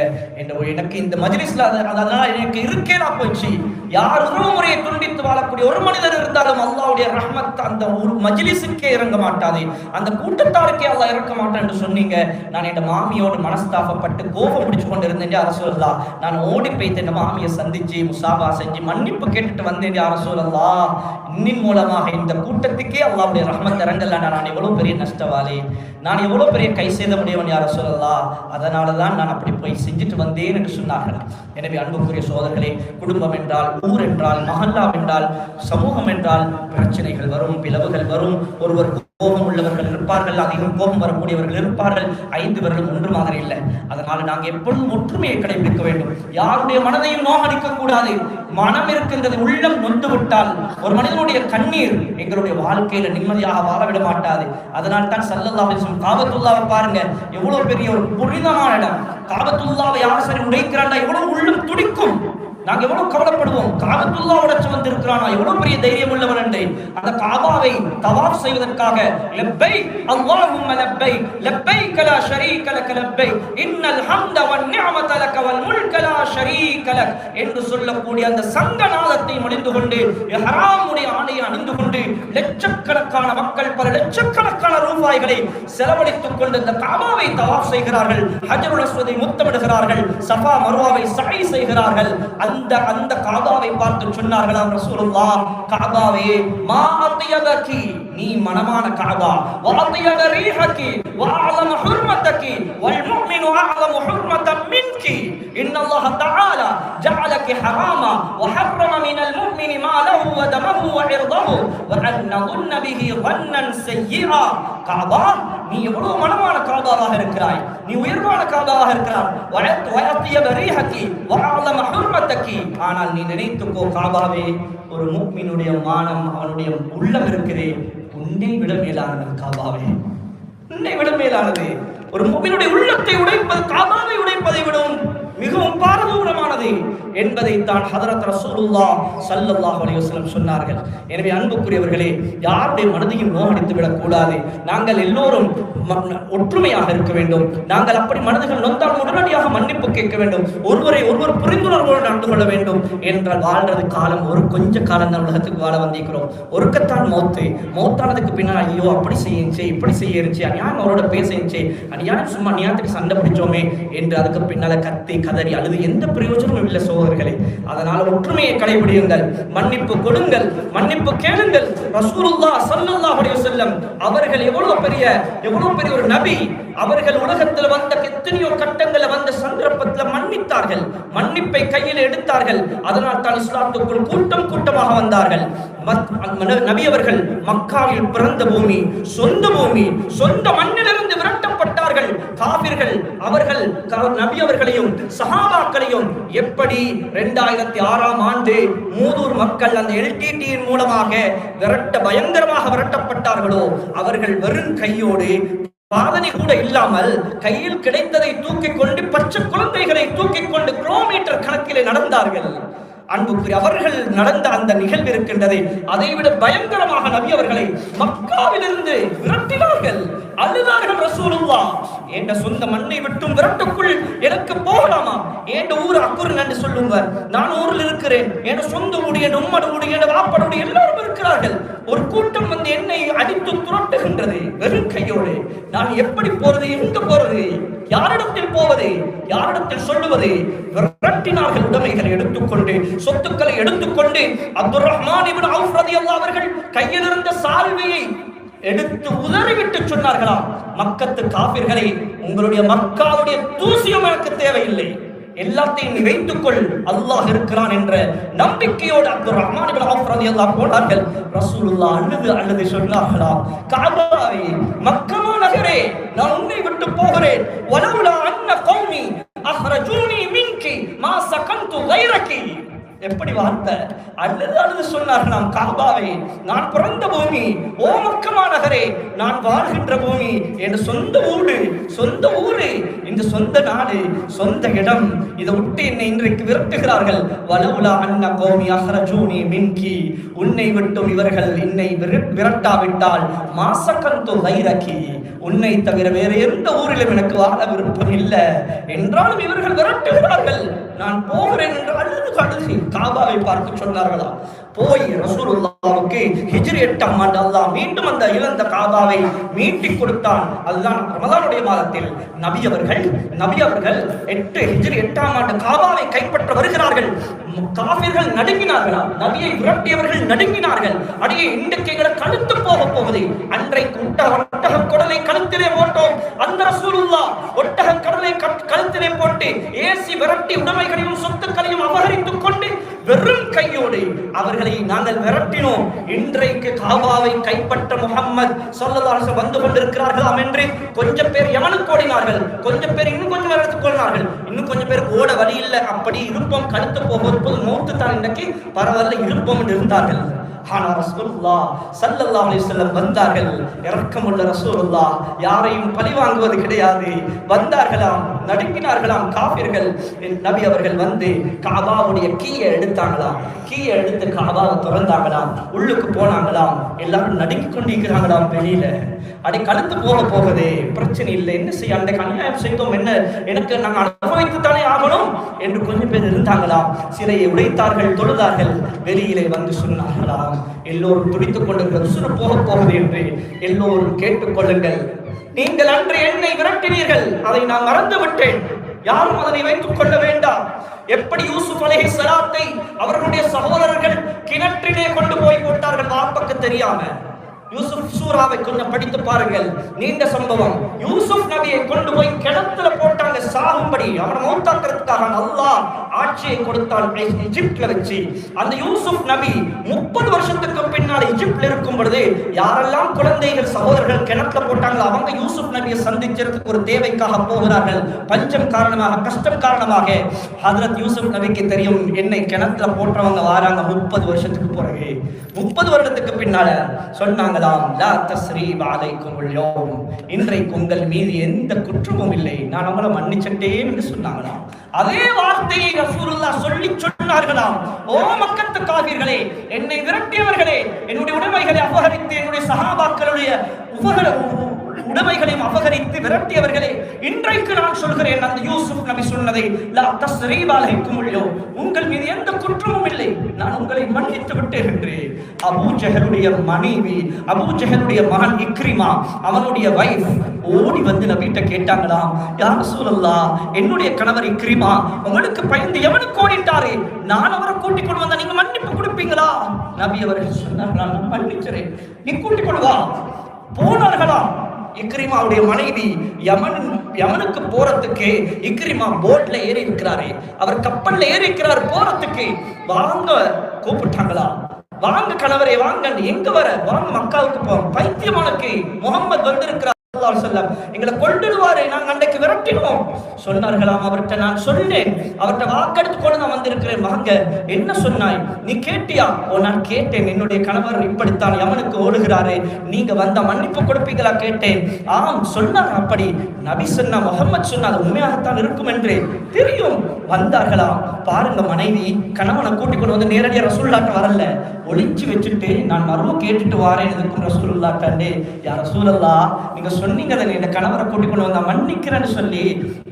எனக்கு இந்த மஜ்லிஸ்ல அதனால எனக்கு இருக்கேனா போச்சு. யார் உறவு முறையை துண்டித்து வாழக்கூடிய ஒரு மனிதர் இருந்தாலும் அல்லாஹ்வுடைய ரஹ்மத் அந்த ஒரு மஜ்லிஸுக்கே இறங்க மாட்டாது, அந்த கூட்டத்தாருக்கே அல்லாஹ் இறக்க மாட்டான் என்று சொன்னீங்க. நான் என் மாமியோடு மனஸ்தாபப்பட்டு கோபம் பிடிச்சு கொண்டு இருந்தேன் யா ரசூலல்லாஹ். நான் ஓடி போய்த்து என் மாமியை சந்திச்சு முசாபா செஞ்சு மன்னிப்பு கேட்டுட்டு வந்தேன் யா ரசூலல்லாஹ். இன்னின் மூலமாக இந்த கூட்டத்துக்கே அல்லாஹ்வுடைய ரஹ்மத் இறங்கல. நான் எவ்வளவு பெரிய நஷ்டவாளி, நான் எவ்வளவு பெரிய கை செய்த முடியவன் யா ரசூலல்லாஹ். அதனாலதான் நான் அப்படி போய் செஞ்சுட்டு வந்தேன் என்று சொன்னார்கள். எனவே அன்புக்குரிய சோதர்களே, குடும்பம் என்றால், ஊர் என்றால், மஹல்லா என்றால், சமூகம் என்றால் பிரச்சனைகள் வரும், பிளவுகள் வரும். ஒருவர் கோபம் உள்ளவர்கள் இருப்பார்கள், அதிகம் கோபம் வரக்கூடியவர்கள் இருப்பார்கள். 5 பேர்கள் ஒன்று மாதிரி இல்லை. அதனால நாங்கள் எப்பொழுதும் ஒற்றுமையை கடைபிடிக்க வேண்டும். யாருடைய மனதையும் நோகடிக்க கூடாது. மனம் இருக்கின்றது, உள்ளம் நொந்து விட்டால் ஒரு மனிதனுடைய கண்ணீர் எங்களுடைய வாழ்க்கையில நிம்மதியாக வாழவிட மாட்டாது. அதனால் தான் ஸல்லல்லாஹு அலைஹி வஸல்லம் காபத்துல்லாவை பாருங்க, எவ்வளவு பெரிய ஒரு புனிதமான இடம். காபத்துல்லாவை யார் சரி உடைக்கிறாண்டா எவ்வளவு உள்ளம் துடிக்கும். நாங்க எவ்வளவு கவலைப்படுவோம், காபத்துல்லா உடைச்சு வந்திருக்கிறானா, எவ்வளவு பெரிய தைரியம் உள்ளவன் என்று. அந்த காபாவை தவாஃப் செய்வதற்காக லப்பைக் அல்லாஹும்ம லப்பைக் லப்பைக் லா ஷரீக லக லப்பைக் இன்னல் ஹம்த வன் நிஅமத லக வல் முல்க லா ஷரீக லக் என்று சொல்லக்கூடிய அந்த சங்கநாதத்தை அணிந்து கொண்டு, இஹ்ராமுடைய ஆடையை அணிந்து கொண்டு லட்சக்கணக்கான மக்கள் பல லட்சக்கணக்கான ரூபாய்களை செலவழித்துக் கொண்டு அந்த காபாவை தவாஃப் செய்கிறார்கள், ஹஜ்ருல் அஸ்வதை முத்தமிடுகிறார்கள், சஃபா மர்வாவை சஅய் செய்கிறார்கள். அந்த காபாவை பார்த்து சொன்னார்களாம் ரசூலுல்லாஹ், காபாவே மா அத்யபகி, நீ மனமான காபா, வ அத்யப ரீஹகி வ அஅலம ஹுர்மதகி வல் முஃமினு அஅலமு ஹுர்மதன் மின்கி இன்னல்லாஹ தஆலா ஜஅலகி ஹராமா வ ஹர்ரம மினல் முஃமினி மா லஹு வ தமஹு வ இர்தஹு வ அன் நظن பிஹி ظنًا سيئا. காபா, நீ எவ்வளவு மனமான காபாவாக இருக்கிறாய், நீ உயர்வான காபாவாக இருக்கிறாய். ஆனால் நீ நினைத்துக்கோ காபாவே, ஒரு முஃமினுடைய மானம், அவனுடைய உள்ளம் இருக்கிறே, உன்னை விட மேலானது காபாவே, உன்னை விட மேலானது. ஒரு முஃமினுடைய உள்ளத்தை உடைப்பது காபாவை உடைப்பதை விடவும் மிகவும் பாரதூரமானது என்பதைத்தான் ஹதரத் ரசூலுல்லாஹ் ஸல்லல்லாஹு அலைஹி வஸல்லம் சொன்னார்கள். எனவே அன்புக்குரியவர்களே, யாருடைய மனதையும் நோகடித்து விடக்கூடாது. நாங்கள் எல்லோரும் ஒற்றுமையாக இருக்க வேண்டும். நாங்கள் அப்படி மனதுகள் நொந்தால் உடனடியாக மன்னிப்பு கேட்க வேண்டும். ஒருவரை ஒருவர் புரிந்துணர்வோடு நடந்து கொள்ள வேண்டும். என்றால் வாழ்றது காலம் ஒரு கொஞ்ச காலம் தான் உலகத்துக்கு வாழ வந்திருக்கிறோம். ஒருக்கத்தான் மௌத்து. மௌத்தானதுக்கு பின்னால் ஐயோ அப்படி செய்யுச்சு, இப்படி செய்யிருச்சு, அநியாயம் அவரோட பேசிச்சு, அநியாயம் சும்மா அநியாயத்துக்கு சண்டை பிடிச்சோமே என்று அதுக்கு பின்னால கத்தி கதறி அழுது எந்த பிரயோஜனமும் இல்லை சகோதரர்களே. அதனால் ஒற்றுமையை கடைபிடியுங்கள், மன்னிப்பு கொடுங்கள், மன்னிப்பு கேளுங்கள். ரசூலுல்லாஹ் ஸல்லல்லாஹு அலைஹி வஸல்லம் அவர்கள் எவ்வளவு பெரிய ஒரு நபி. அவர்கள் உலகத்தில் வந்த எத்தனையோ கட்டங்கள்ல வந்த சந்தர்ப்பத்தில் மன்னித்தார்கள், மன்னிப்பை கையில் எடுத்தார்கள். அதனால் தான் இஸ்லாத்துக்குள் கூட்டம் கூட்டமாக வந்தார்கள். நபி அவர்கள் மக்காவில் பிறந்த பூமி, சொந்த பூமி, சொந்த மண்ணிலிருந்து விரட்டப்பட்டார்கள் காபிர்கள். அவர்கள் நபி அவர்களையும் சஹாபாக்களையும் எப்படி 2006ஆம் ஆண்டு மூதூர் மக்கள் அந்த LTTயின் மூலமாக பயங்கரமாக விரட்டப்பட்டார்களோ, அவர்கள் வெறும் கையோடு பாதனை கூட இல்லாமல் கையில் கிடைத்ததை தூக்கிக் கொண்டு பச்சை குழந்தைகளை தூக்கிக் கொண்டு கிலோமீட்டர் கணக்கிலே நடந்தார்கள். அன்புக்குரிய அவர்கள் நடந்த அந்த நிகழ்வு இருக்கின்றது, அதைவிட பயங்கரமாக நபி அவர்களை மக்காவிலிருந்து விரட்டினார்கள், அழுதார்கள். ரசூலுல்லாஹ் என்ற சொந்த மண்ணை விட்டும் விரட்டுக்குள் எனக்கு போகலாமா? என் ஊர் அக்குர் என்று சொல்லுங்க. நான் ஊரில் இருக்கிறேன், என் சொந்த ஊடி, என் உம்மட ஊடி, என் வாப்பட எல்லாரும் இருக்கிறார்கள். ஒரு கூட்டம் வந்து என்னை அடித்து துரட்டுகின்றது வெறும் கையோடு. நான் எப்படி போறது? எங்க போறது? யாரிடத்தில் போவது? யாரிடத்தில் சொல்லுவது? விரட்டினார்கள். உடைமைகளை எடுத்துக்கொண்டு, சொத்துக்களை எடுத்துக்கொண்டு அப்துல் ரஹ்மான் இப்னு அவுஃப் ரலியல்லாஹு அவர்கள் கையில் இருந்த சால்வையை எடுத்து உதறிவிட்டு சொன்னார்களாம், மக்கத்து காபிர்களே, உங்களுடைய மக்காவுடைய தூசியும் எனக்கு தேவையில்லை, எல்லாத்தையும் நீ வைத்துக்கொள், அல்லாஹ் இருக்கிறான் என்ற நம்பிக்கையோடு அப்துல் ரஹ்மான் இப்னு அவுஃப் ரலியல்லாஹு போனார்கள். ரசூலுல்லாஹ் அழுது சொன்னார்களாம், கஅபாவே, மக்கா நகரே, நான் உன்னை விட்டு போகிறேன். வலவுலா அன்ன கௌமி அஹ்ரஜூனி மின்கி மா சகன்து கைரகி. எப்படி வார்த்தை! அழுது சொன்னார்களாம், காபாவே, நான் பிறந்த பூமி, ஓ மக்கமா நகரே, நான் வாழ்கின்ற பூமி, என் சொந்த ஊரு, இந்த சொந்த நாடு, சொந்த இடம், இதை விட்டு என்னை இன்றைக்கு விரட்டுகிறார்கள். வலவுலா அன்ன கௌமி அஹ்ரஜூனி மின்கி, உன்னை விட்டும் இவர்கள் என்னை விரட்டாவிட்டால் மாசகந்து கைரகி, உன்னை தவிர வேற எந்த ஊரிலும் எனக்கு வாழ விருப்பம் இல்லை என்றாலும் இவர்கள் விரட்டுகிறார்கள், நான் போகிறேன் என்று அழுது காபாவை பார்த்து சொன்னார்களா. போய் ரசூலுல்லாஹ்வுக்கு ஹிஜ்ரி 8ஆம் ஆண்டு அல்லாஹ் மீண்டும் அந்த இழந்த காபாவை மீட்டிக் கொடுத்தான். அதுதான் ரமலானுடைய மாதத்தில் நபி அவர்கள் 8 ஹிஜ்ரி 8ஆம் ஆண்டு காபாவை கைப்பற்ற வருகிறார்கள். காபிர்கள் நடுங்கினார்களா? நபியை விரட்டியவர்கள் நடுங்கினார்கள். அடியே, இன்றைக்கு எங்களை கழுத்து போக போகுது. அன்றைக்கு ஒட்டக குடலை கழுத்திலே போட்டோம். அந்த ரசூலுல்லாஹ் ஒட்டக கடலை கழுத்திலே போட்டு ஏசி விரட்டி உடைமைகளையும் சொத்துக்களையும் அபகரித்துக் கொண்டு வெறும் கையோடு அவர்களை நாங்கள் விரட்டினோம். இன்றைக்கு காபாவை கைப்பற்ற முஹம்மது ஸல்லல்லாஹு அலைஹி வஸல்லம் வந்து கொண்டிருக்கிறார்களாம் என்று கொஞ்சம் பேர் யமனுக்கு ஓடினார்கள், கொஞ்சம் பேர் இன்னும் கொஞ்சம் எடுத்துக் கொண்டார்கள், இன்னும் கொஞ்சம் பேர் ஓட வழி இல்லை, அப்படி இருப்போம், கழுத்து போகும்போது மௌத்து தான், இன்னைக்கு பரவாயில்ல இருப்போம் என்று இருந்தார்கள். ஆனால் ரசூலுல்லாஹ் ஸல்லல்லாஹு அலைஹி வஸல்லம் வந்தார்கள். இரக்கமுள்ள ரசூலுல்லாஹ் யாரையும் பழி வாங்குவது கிடையாது. வந்தார்களாம், நடுங்கினார்களாம் காபிர்கள். நபி அவர்கள் வந்து காபாவுடைய கீயை எடுத்தாங்களாம். கீயை எடுத்து காபாவை திறந்தாங்களாம். உள்ளுக்கு போனாங்களாம். எல்லாரும் நடுங்கி கொண்டிருக்கிறாங்களாம். வெளியில அடை கழுத்து போகுது, பிரச்சனை இல்லை, என்ன செய்ய, அன்றைக்கு அநியாயம் செய்தோம், என்ன எனக்கு நாங்கள் அனுபவித்துத்தானே ஆகணும் என்று கொஞ்சம் பேர் இருந்தாங்களாம். சிலையை உடைத்தார்கள், தொழுதார்கள். வெளியிலே வந்து சொன்னார்களாம், எல்லோரும் துடித்துக் கொண்டிருக்கிறது, சுரு போகுது என்று எல்லோரும் கேட்டுக்கொள்ளுங்கள். நீங்கள் அன்று என்னை விரட்டினீர்கள், அதை நான் மறந்து விட்டேன், யாரும் அதனை வைத்துக் கொள்ள வேண்டாம். எப்படி யூசுப் அலைஹிஸ்ஸலாத்தை அவர்களுடைய சகோதரர்கள் கிணற்றிலே கொண்டு போய் போட்டார்கள் வாப்பக்கு தெரியாம. யூசுப் சூராவை கொஞ்சம் படித்து பாருங்கள், நீண்ட சம்பவம். யூசுப் நபியை கொண்டு போய் கிணத்துல போட்டாங்க சாகும்படி, அவனை மௌத்தாக்குறதுக்காக அல்லாஹ் ஆட்சியை கொடுத்தான் எகிப்துல வச்சு. அந்த யூசுப் நபி 30 வருஷத்துக்கு பின்னால் எகிப்துல இருக்கும் பொழுது யாரெல்லாம் குழந்தைகள் சகோதரர்கள் கிணத்துல போட்டாங்களோ அவங்க யூசுப் நபியை சந்திக்கிறதுக்கு ஒரு தேவைக்காக போகிறார்கள். பஞ்சம் காரணமாக, கஷ்டம் காரணமாக. ஹஜ்ரத் யூசுப் நபிக்கு தெரியும், என்னை கிணத்துல போட்டவங்க வாராங்க 30 வருஷத்துக்கு பிறகு. 30 வருடத்துக்கு பின்னால சொன்னாங்க, லா தஸ்ரீப அலைக்குமுல் யௌம், இன்றைக்கு உங்கள் மீது எந்த குற்றமும் இல்லை, நான் அவங்களை மன்னிச்சிட்டேன் என்று சொன்னாங்களாம். அதே வார்த்தையை ரசூலுல்லாஹ் சொல்லி சொன்னார்களாம், ஓ மக்கத்து காபிர்களே, என்னை விரட்டியவர்களே, என்னுடைய உடைமைகளை அபகரித்து, என்னுடைய சஹாபாக்களுடைய உடைமைகளையும் அபகரித்து விரட்டியவர்களே, இன்றைக்கு நான் சொல்கிறேன் அந்த யூசுப் நபி சொன்னதை, லா தஸ்ரீப அலைக்குமுல் யௌம், உங்கள் மீது எந்த குற்றமும் இல்லை, நான் உங்களை மன்னித்து விட்டேன் என்று. அபூ ஜஹலுடைய மனைவி, அபூ ஜஹலுடைய மகன் இக்ரிமா, அவனுடைய வைஃப் ஓடி வந்து நபிட்ட கேட்டாங்களாம், யா ரசூலல்லாஹ், என்னுடைய கணவர் இக்ரிமா உங்களுக்கு பயந்து எவனுக்கு ஓடிட்டாரு, நான் அவரை கூட்டிக் கொண்டு வந்தா நீங்க மன்னிப்பு கொடுப்பீங்களா? நபி அவர்கள் சொன்னார்களாம், நான் மன்னிக்கிறேன், நீ கூட்டிக் கொண்டு வா. போனார்களாம். இக்ரிமாவுடைய மனைவி யமனுக்கு போறதுக்கு இக்ரிமா போட்ல ஏறி இருக்கிறாரு, அவர் கப்பல்ல ஏறி இருக்கிறார், போறதுக்கு வாங்க கூப்பிட்டாங்களா, வாங்க கணவரே வாங்க, எங்க வர, வாங்க மக்காவுக்கு போறோம், பைத்தியமானக்கு முகம்மது வந்திருக்கிறார், எங்களை கொண்டுடுவாரு, நாங்க அன்றைக்கு விரட்டினோம் சொன்னார்களாம். அவர்கிட்ட நான் சொன்னேன், அவர்கிட்ட வாக்கெடுத்து கொண்டு நான் வந்திருக்கிறேன், வாங்க. என்ன சொன்னாய், நீ கேட்டியா? ஓ, நான் கேட்டேன், என்னுடைய கணவர் இப்படித்தான் யமனுக்கு ஓடுகிறாரு, நீங்க வந்த மன்னிப்பு கொடுப்பீங்களா கேட்டேன். ஆம் சொன்னார். அப்படி நபி சொன்னா, முகம்மது சொன்னா, அது உண்மையாகத்தான் இருக்கும் என்று தெரியும். வந்தார்களாம். பாருங்க, மனைவி கணவனை கூட்டிக் கொண்டு வந்து நேரடியாக ரசூலுல்லாஹ்ட்ட வரல, ஒளிச்சு வச்சுட்டு நான் மறுபடியும் கேட்டுட்டு வாரேன் இருக்கும் ரசூலுல்லாஹ்ட்ட. யா ரசூலல்லாஹ், நீங்க சொன்னீங்க மன்னிக்கிறேன், என் கணவரை கூட்டிக் கொண்டு வந்தா மன்னிக்கிறேன்னு சொல்லி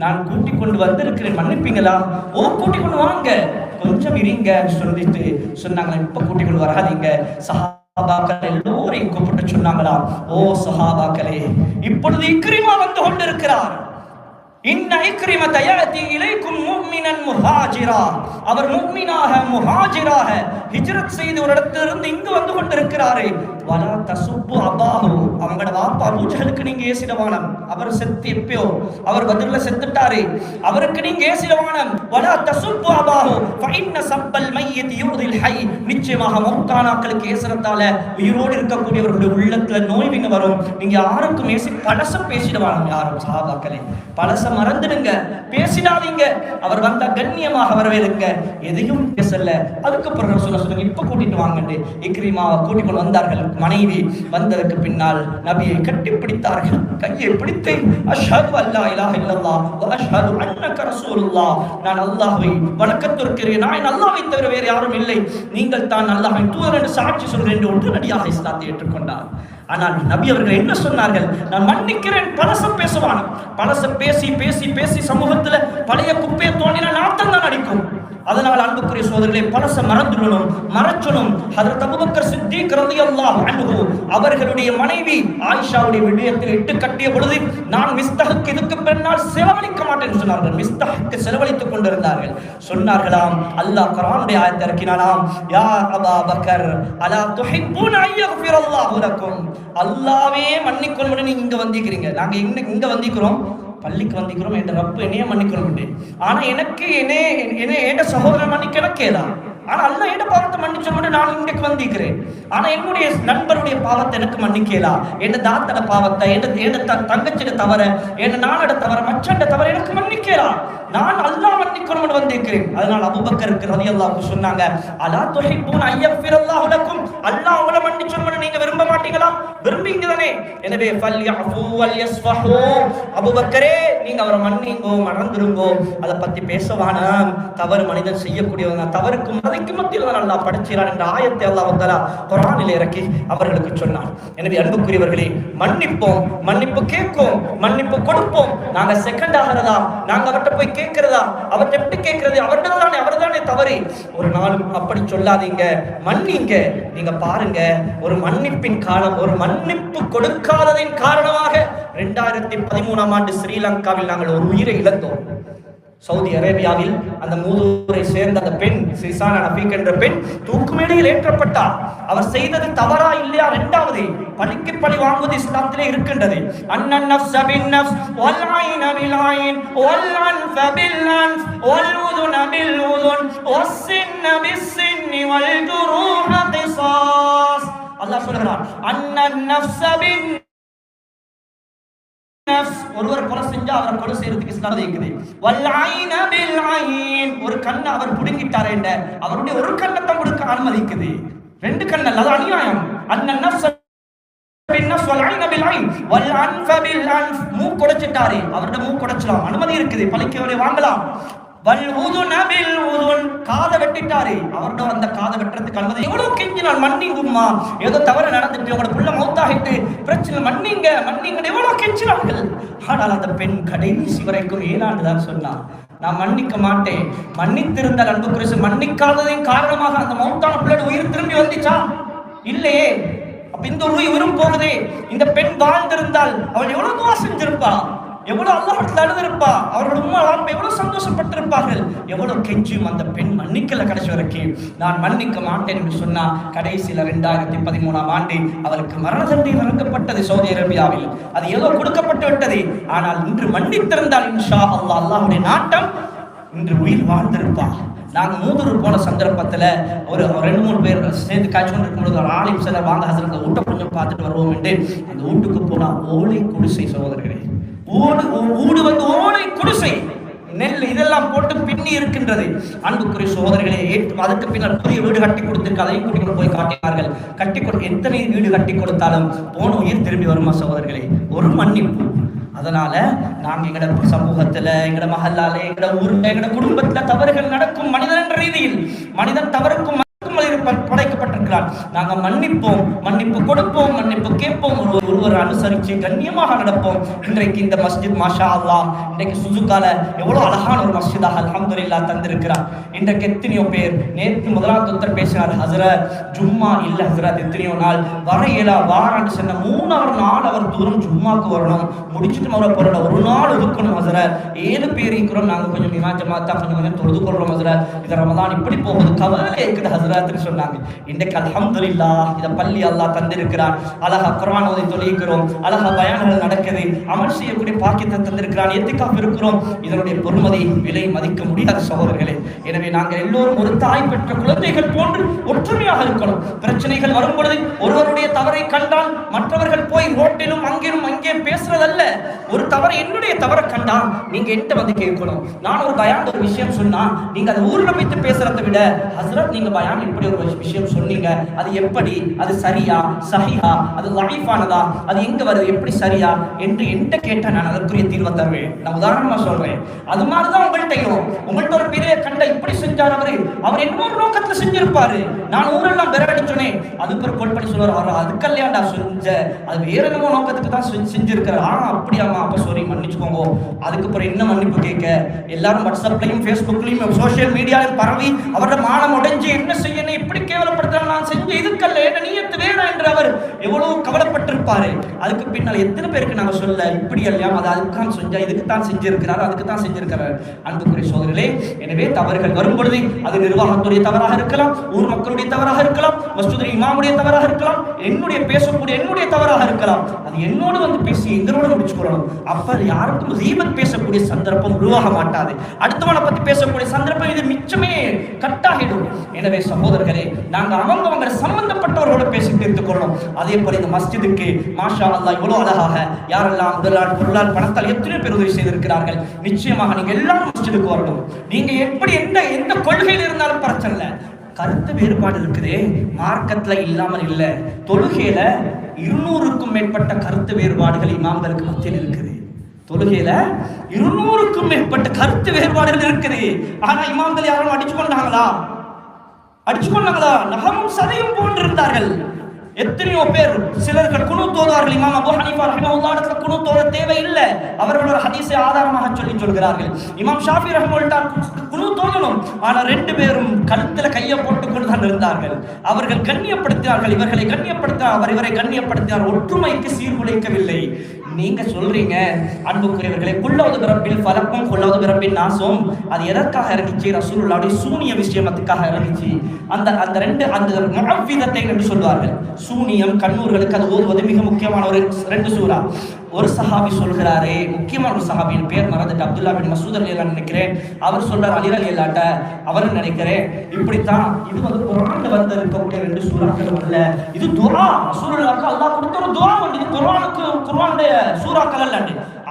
நான் கூட்டிக் கொண்டு வந்திருக்கிறேன், மன்னிப்பீங்களா? ஓ, கூட்டிக் கொண்டு வாங்க, கொஞ்சம் இருங்க சொல்லிட்டு சொன்னாங்க. இப்ப கூட்டிக் கொண்டு வராதீங்க. சஹாபாக்கள் எல்லோரையும் கூப்பிட்டு சொன்னாங்களாம், ஓ சஹாபாக்களே, இப்பொழுது இக்ரிமா வந்து கொண்டிருக்கிறார். இன்ன இக்ரிமத யஅதி இலைக்கும் முஃமினன் முஹாஜிரா. அவர் முஃமினாக முஹாஜிராக ஹிஜ்ரத் செய்து ஒரு இடத்திலிருந்து இங்கு வந்து கொண்டிருக்கிறாரே. வலா தசுப்பு அபாஹு. அவங்களோட வாப்பா அபூ ஜஹலுக்கு நீங்க ஏசிடவானம். அவர் செத்து எப்பயோ, அவர் பத்ர்ல செத்துட்டாரு, அவருக்கு நீங்க ஏசிடவானம். வலா தசுப்பு அபாஹு ஃபஇன்ன சப்பல் மையத் யூதில் ஹை. நிச்சயமாக மௌத்தானாக்களுக்கு ஏசறதால உயிரோடு இருக்கக்கூடியவர்களுடைய உள்ளத்துல நோய்விங்க வரும். நீங்க யாருக்கும் ஏசி பழச பேசிடவானம். யாரும் சஹாபாக்களே, பழச மறந்துடுங்க, பேசிடாதீங்க. அவர் வந்தா கண்ணியமாக வரவேறுங்க, எதையும் பேசல. அதுக்கப்புறம் ரசூலுல்லாஹ் சொல்லுங்க, இப்ப கூட்டிட்டு வாங்கன்னு இக்ரிமாவை கூட்டிக் கொண்டு வந்தார்கள். மனைவி வந்ததற்கு பின்னால் நபியை கட்டி பிடித்தார்கள், கையை பிடித்து அஷ்ஹது அல்லா இலாஹ இல்லல்லாஹ் வ அஷ்ஹது அன்னக ரசூலுல்லாஹ், நான் அல்லாஹ்வை வணக்கத்திற்கிறேன், நான் அல்லாஹ்வை தவிர வேறு யாரும் இல்லை, நீங்கள் தான் அல்லாஹ்வின் தூதர் என்று சாட்சி சொல்கிறேன் என்று உடனடியாக இஸ்லாத்தை ஏற்றுக்கொண்டார். ஆனால் நபி அவர்கள் என்ன சொன்னார்கள்? நான் மன்னிக்கிறேன், பழச பேசுவான். பழச பேசி பேசி பேசி சமூகத்துல பழைய குப்பையை தோண்டின நாட்டம் தான் அடிக்கும். அதனால் அன்புக்குரிய சோதரர்களே, பழச மறந்துடணும், மறைச்சணும். ஹஜ்ரத் அபூபக்கர் சித்திக் ரலியல்லாஹு அன்ஹு அவர்களுடைய மனைவி ஆயிஷாவுடைய விடயத்தில் இட்டு கட்டிய பொழுது, நான் மிஸ்தஹுக்கு இதுக்கு பின்னால் செலவழிக்க மாட்டேன் சொன்னார்கள். மிஸ்தஹுக்கு செலவழித்துக் கொண்டிருந்தார்கள். சொன்னார்களாம், அல்லாஹ் குர்ஆனுடைய ஆயத்தை இறக்கினானாம், யா அபா பக்கர் அலா துஹிப்பூன அய்யக்ஃபிரல்லாஹு லக்கும். அல்லாஹ்வே மன்னிக்கொள்ளும். நீங்க இங்க வந்திருக்கீங்க, நாங்க இங்க வந்திருக்கிறோம், பள்ளிக்கு வந்திருக்கிறோம், என் ரப்பு என்னைய மன்னிக்கணும். ஆனா எனக்கு என்ன சகோதரன் மன்னிக்க எனக்கேதா? ஆனா அல்லாஹ் என்ன பாவத்தை மன்னிச்சோன்னு நான் இன்றைக்கு வந்திருக்கிறேன். ஆனா என்னுடைய நண்பருடைய பாவத்தை எனக்கு மன்னிக்கலா, என்ன தாத்தட பாவத்தை, என்ன தங்கச்சிட தவற, என்ன நானோட தவற, மச்சண்ட தவற எனக்கு மன்னிக்கலா. நான் அல்லாஹ் மன்னிக்கணும்னு வந்திருக்கிறேன். அதனால் அபூபக்கர் ரலியல்லாஹு சொன்னாங்க, அலா துஹிப்பூன அய்யக்ஃபிரல்லாஹு லக்கும். அல்லாஹ் உங்களை மன்னிச்சோம்னு நீங்க விரும்ப மாட்டீங்களா? விரும்புவீங்க தானே? எனவே ஃபல்யஃபு வல்யஸ்ஃபஹு. அபூபக்கரே, நீங்க அவரை மன்னிங்கோ, மறந்துருங்கோ, அதை பத்தி பேசவானா. தவறு மனிதன் செய்யக்கூடியவங்க, தவறுக்கு மதைக்கு மத்தியில் தான் அல்லாஹ் படைச்சான் என்ற ஆயத்தை அல்லாஹ் தஆலா குர்ஆனில் இறக்கி அவர்களுக்கு சொன்னார். எனவே அன்புக்குரியவர்களே, மன்னிப்போம், மன்னிப்பு கேட்போம், மன்னிப்பு கொடுப்போம். நாங்க செகண்ட் ஆகிறதா, நாங்க அவர்கிட்ட போய் கேட்கிறதா, அவர்கிட்ட எப்படி கேட்கிறது, அவர்தானே தவறு. ஒரு நாளும் அப்படி சொல்லாதீங்க, மன்னிங்க. நீங்க பாருங்க, ஒரு மன்னிப்பின் காலம், ஒரு மன்னிப்பு கொடுக்காததின் காரணமாக 2013ஆம் ஆண்டு ஸ்ரீலங்காவில் நாங்கள் ஒரு உயிரை இழந்தோம். சவுதி அரேபியாவில் அந்த மூதூரை சேர்ந்த அந்த பெண் சிசானா நபீக் என்ற பெண் தூக்கு மேடையில் ஏற்றப்பட்டார். அவர் செய்தது தவறா இல்லையா? இரண்டாவது, பழிக்கு பழி வாங்குவது இஸ்லாத்திலே இருக்கின்றது. அன்னன் நஃப்ஸ பின் நஃப்ஸ் வல் ஐன பில் ஐன் வல் அன்ஃப பில் அன்ஃப் வல் உதுன பில் உதுன் வஸ் சின்ன பிஸ் சின்னி வல் ஜுரூஹ கிஸாஸ். அல்லாஹ் சொல்றான், அன்னன் நஃப்ஸ பின் ஒருவர் கொலை செஞ்சா அவரை கொலை செய்யறதுக்கு இஸ்லாம் இருக்குது. வல் ஐன பில் ஐன், ஒரு கண்ணை அவர் புடுங்கிட்டாரே, அவருடைய ஒரு கண்ணத்தை கொடுக்க அனுமதிக்குது. ரெண்டு கண்ணல், அது அநியாயம். அன்னன் நஃப்ஸ பின் நஃப்ஸ் வல் ஐன பில் ஐன் வல் அன்ஃப பில் அன்ஃப், மூக்கு உடைச்சிட்டாரே, அவருடைய மூக்கு உடைச்சலாம், அனுமதி இருக்குது, பழிக்கவரை வாங்கலாம். வல் உதுன பில் உதுன், காதை வெட்டிட்டாரு, அவரோட அந்த காதை வெட்டுறதுக்கு அனுமதி. எவ்வளவு கெஞ்சினால், மன்னிங்கும்மா, ஏதோ தவறு நடந்துட்டு உங்களோட புள்ள மௌத்தாகிட்டு பிரச்சனை, மன்னிங்க மன்னிங்க, எவ்வளவு கெஞ்சினார்கள். ஆனால் அந்த பெண் கடைசி வரைக்கும் ஏனாண்டுதான் சொன்னார், நான் மன்னிக்க மாட்டேன். மன்னித்திருந்தால் அன்புக்குரிய, மன்னிக்காததின் காரணமாக அந்த மௌத்தான பிள்ளை உயிர் திரும்பி வந்துச்சா? இல்லையே. அப்ப இந்த உயிரும் போகுதே. இந்த பெண் வாழ்ந்திருந்தால் அவள் எவ்வளவு துவா செஞ்சிருப்பா, எவ்வளவு அல்லாஹ்விடத்தில் அழுதிருப்பா, அவரோட உம்மா அப்பா எவ்வளவு சந்தோஷப்பட்டிருப்பார்கள். எவ்வளவு கெஞ்சும் அந்த பெண் மன்னிக்கல. கடைசி வரைக்கும் நான் மன்னிக்க மாட்டேன் என்று சொன்னா, கடைசியில் 2013ஆம் ஆண்டு அவருக்கு மரண தண்டனை வழங்கப்பட்டது சவுதி அரேபியாவில். அது ஏதோ கொடுக்கப்பட்டு விட்டது. ஆனால் இன்று மன்னித்திருந்தால் இன்ஷா அல்லாஹ், அல்லாஹ்வுடைய நாட்டம், இன்று உயிர் வாழ்ந்திருப்பா. நாங்கள் மூதூர் போன சந்தர்ப்பத்தில் ஒரு 2-3 பேர் சேர்ந்து காய்ச்சி கொண்டு இருக்கும்போது ஒரு ஆலிம் சிலர், வாங்க ஹசரத் அந்த வீட்டை கொஞ்சம் பார்த்துட்டு வருவோம் என்று அந்த வீட்டுக்கு போனால் ஓலை குடிசை சகோதரர்களே, ஊடு வந்து ஓலை குடிசை, நெல் இதெல்லாம் போட்டு பின்னி இருக்கின்றது. அன்புக்குரிய சகோதரர்களே, அதுக்கு பின்னர் புதிய வீடு கட்டி கொடுத்திருக்கு, அதையும் கூட்டிக் போய் காட்டினார்கள். கட்டி எத்தனை வீடு கட்டி கொடுத்தாலும் போன உயிர் திரும்பி வருமா சகோதரர்களே? ஒரு மன்னிப்பு. அதனால நாங்க எங்கட சமூகத்துல, எங்கட மஹல்லால, எங்கட ஊர்ல, எங்கட குடும்பத்துல தவறுகள் நடக்கும். மனிதன் என்ற ரீதியில் மனிதன் தவறுக்கும் படைக்கப்பட்டிருக்க இருக்கிறான். நாங்க மன்னிப்போம், மன்னிப்பு கொடுப்போம், மன்னிப்பு கேட்போம், ஒருவர் அனுசரித்து கண்ணியமாக நடப்போம். இன்றைக்கு இந்த மஸ்ஜித் மாஷா அல்லாஹ் இன்றைக்கு சுஜுக்கால எவ்வளவு அழகான ஒரு மஸ்ஜிதாக அல்ஹம்துலில்லாஹ் தந்திருக்கிறார். இன்றைக்கு எத்தனையோ பேர், நேற்று முதலாவது ஒருத்தர் பேசினார், ஹசரத் ஜும்மா இல்ல ஹசரத் எத்தனையோ நாள் வர இயலா வாரான்னு சொன்ன 3 அவர் தூரம் ஜும்மாக்கு வரணும், முடிச்சுட்டு அவரை போற ஒரு நாள் ஒதுக்கணும் ஹசரத். 7 பேர் இருக்கிறோம், நாங்க கொஞ்சம் இமாம் ஜமாத்தா கொஞ்சம் தொழுது கொள்றோம் ஹசரத், இது ரமதான் இப்படி போகுது, கவலை இருக்குது ஹசரத்னு சொன்னாங்க. இன்றைக்கு அல்ஹம்துலில்லாஹ் இத பள்ளி அல்லாஹ் தந்திருக்கிறான். அழகா குர்ஆன் ஓதி தொழுகிறோம், அழகா பயான்கள் நடக்குது, அமல் செய்யக்கூடிய பாக்கியத்தை தந்திருக்கிறான், எத்திகாஃப் இருக்கிறோம். இதனுடைய பொறுமதி விலை மதிக்க முடியாத சகோதரர்களே. எனவே நாங்கள் எல்லோரும் ஒரு தாய் பெற்ற குழந்தைகள் போன்று ஒற்றுமையாக இருக்கணும். பிரச்சனைகள் வரும் பொழுது ஒருவருடைய தவறை கண்டால் மற்றவர்கள் போய் ரோட்டிலும் அங்கிலும் அங்கே பேசுறதல்ல. ஒரு தவறு என்னுடைய தவறை கண்டா நீங்க என்கிட்ட வந்து கேட்கணும். நான் ஒரு பயான் ஒரு விஷயம் சொன்னா நீங்க அதை ஊர்ல வைத்து பேசுறதை விட, ஹஸ்ரத் நீங்க பயான் இப்படி ஒரு விஷயம் சொன்னீங்க, அது எப்படி, அது சரியா சஹீஹா, அது லைஃபானதா, அது எங்க வருது, எப்படி சரியா என்று என்கிட்ட கேட்டா நான் அதற்குரிய தீர்வை தருவேன். நான் உதாரணமா சொல்றேன். அது மாதிரிதான் உங்கள்கிட்ட ஒரு பெரிய கண்ட இப்படி செஞ்சார் அவர் என்ன ஒரு நோக்கத்துல செஞ்சிருப்பாரு. நான் ஊரெல்லாம் பெறடிச்சோனே அதுக்கு ஒரு கோல் பண்ணி சொல்லுவார், அவர் அதுக்கல்லையாண்டா செஞ்ச, அது வேற என்னமோ நோக்கத்துக்கு தான் செஞ்சிருக்கிறார். அப்படியாமா, அப்ப சாரி மன்னிச்சுக்கோங்க. அதுக்கப்புறம் என்ன மன்னிப்பு கேட்க எல்லாரும் வாட்ஸ்அப்லையும் ஃபேஸ்புக்லையும் சோசியல் மீடியாவில் பரவி அவரோட மானம் உடைஞ்சு என்ன செய்யணும் இப்படி கேவலப்படுத்த நான் செஞ்ச இதுக்கல்ல என்ன நீயத்து வேணாம் என்று அவர் எவ்வளவு கவலைப்பட்டிருப்பாரு. அதுக்கு பின்னால் எத்தனை பேருக்கு நாங்க சொல்ல இப்படி எல்லாம் அது அதுக்கு செஞ்சா இதுக்கு தான் செஞ்சிருக்கிறார், அதுக்கு தான் செஞ்சிருக்கிறார். அன்புக்குரிய சோதரிகளே, எனவே தவறுகள் வரும் பொழுது அது நிர்வாகத்துடைய தவறாக இருக்கலாம், ஊர் மக்களுடைய தவறாக இருக்கலாம், மஸ்ஜிதுல் இமாமுடைய தவறாக இருக்கலாம், என்னுடைய பேசக்கூடிய என்னுடைய தவறாக இருக்கலாம். அது என்னோடு வந்து பேசி எங்களோட முடிச்சுக்கொள்ளணும். அப்ப யாருக்கும் கீபத் பேசக்கூடிய சந்தர்ப்பம் உருவாக மாட்டாது. அடுத்தவனை பத்தி பேசக்கூடிய சந்தர்ப்பம் இது மிச்சமே கட்டாகிடும். எனவே சகோதரர்களே, நாங்க அவங்க சம்பந்தப்பட்டவர்களோட பேசி தீர்த்துக் கொள்ளணும். அதே போல இந்த மஸ்ஜிதுக்கு மாஷா அல்லாஹ் இவ்வளவு அழகாக யாரெல்லாம் பொருளால் பணத்தால் எத்தனை பேர் உதவி செய்திருக்கிறார்கள். நிச்சயமாக நீங்க எல்லாரும் மஸ்ஜிதுக்கு வரணும். நீங்க எப்படி எந்த கொள்கையில் இருந்தாலும் பிரச்சனை இல்லை. கருத்து வேறுபாடு இருக்குது, மார்க்கத்துல இல்லாமல் இல்ல. தொழுகையில 200க்கும் மேற்பட்ட கருத்து வேறுபாடுகள் இமாம்களுக்கு மத்தியில் இருக்குது. தொழுகையில 200க்கும் மேற்பட்ட கருத்து வேறுபாடுகள் இருக்குது. ஆனா இமாம்கள் யாரும் அடிச்சு கொண்டாங்களா? நகமும் சதையும் போன்றிருந்தார்கள். எத்தனையோ பேர் சிலர்கள் குனூத் ஓதுவார்கள். இமாம் அபூ ஹனீஃபா ரஹ்மத்துல்லாஹி குனூத் ஓத தேவையில்லை, அவர்கள் ஒரு ஹதீஸை ஆதாரமாக சொல்கிறார்கள். இமாம் ஷாஃபி ரஹ்மத்துல்லாஹி குனூத் ஓதணும், ஆனா 2 பேரும் கழுத்துல கையை போட்டுக் கொண்டு தான் இருந்தார்கள். அவர்கள் கண்ணியப்படுத்தினார்கள், இவர்களை கண்ணியப்படுத்தினார், அவர் இவரை கண்ணியப்படுத்தினார். ஒற்றுமைக்கு சீர்குலைக்கவில்லை. நீங்க சொல்றீங்க அன்புக்குரியவர்களே, குல்லவது பிரபில் ஃபலக்கும் குல்லவது பிரபின் நாசும், அது எதற்காக இறங்கிச்சு? ரசூலுல்லாஹ்வுடைய சூனிய விஷயத்துக்காக இறங்கிச்சு. அந்த 2 அந்த முஅவ்விதத்தை என்று சொல்வார்கள். சூனியம் கண்ணூர்களுக்கு அது ஓதுவது மிக முக்கியமான ஒரு 2 சூரா. ஒரு சஹாபி சொல்கிறாரே, முக்கியமான ஒரு சஹாபியின் பேர் மறந்துட்டு, அப்துல்லா பின் மசூத் ரலியல்லாஹு நினைக்கிறேன். அவர் சொல்றார், அலி ரலியல்லாஹு அவர் நினைக்கிறேன் இப்படித்தான், இது வந்து குர்ஆன்ல வந்து இருக்கக்கூடிய 2 சூறாக்கள் அல்ல, இது துஆ, ரசூலுல்லாஹ்க்கு அல்லாஹ் கொடுத்த ஒரு துஆ. இது குர்ஆனுடைய சூறாக்கள் அல்ல.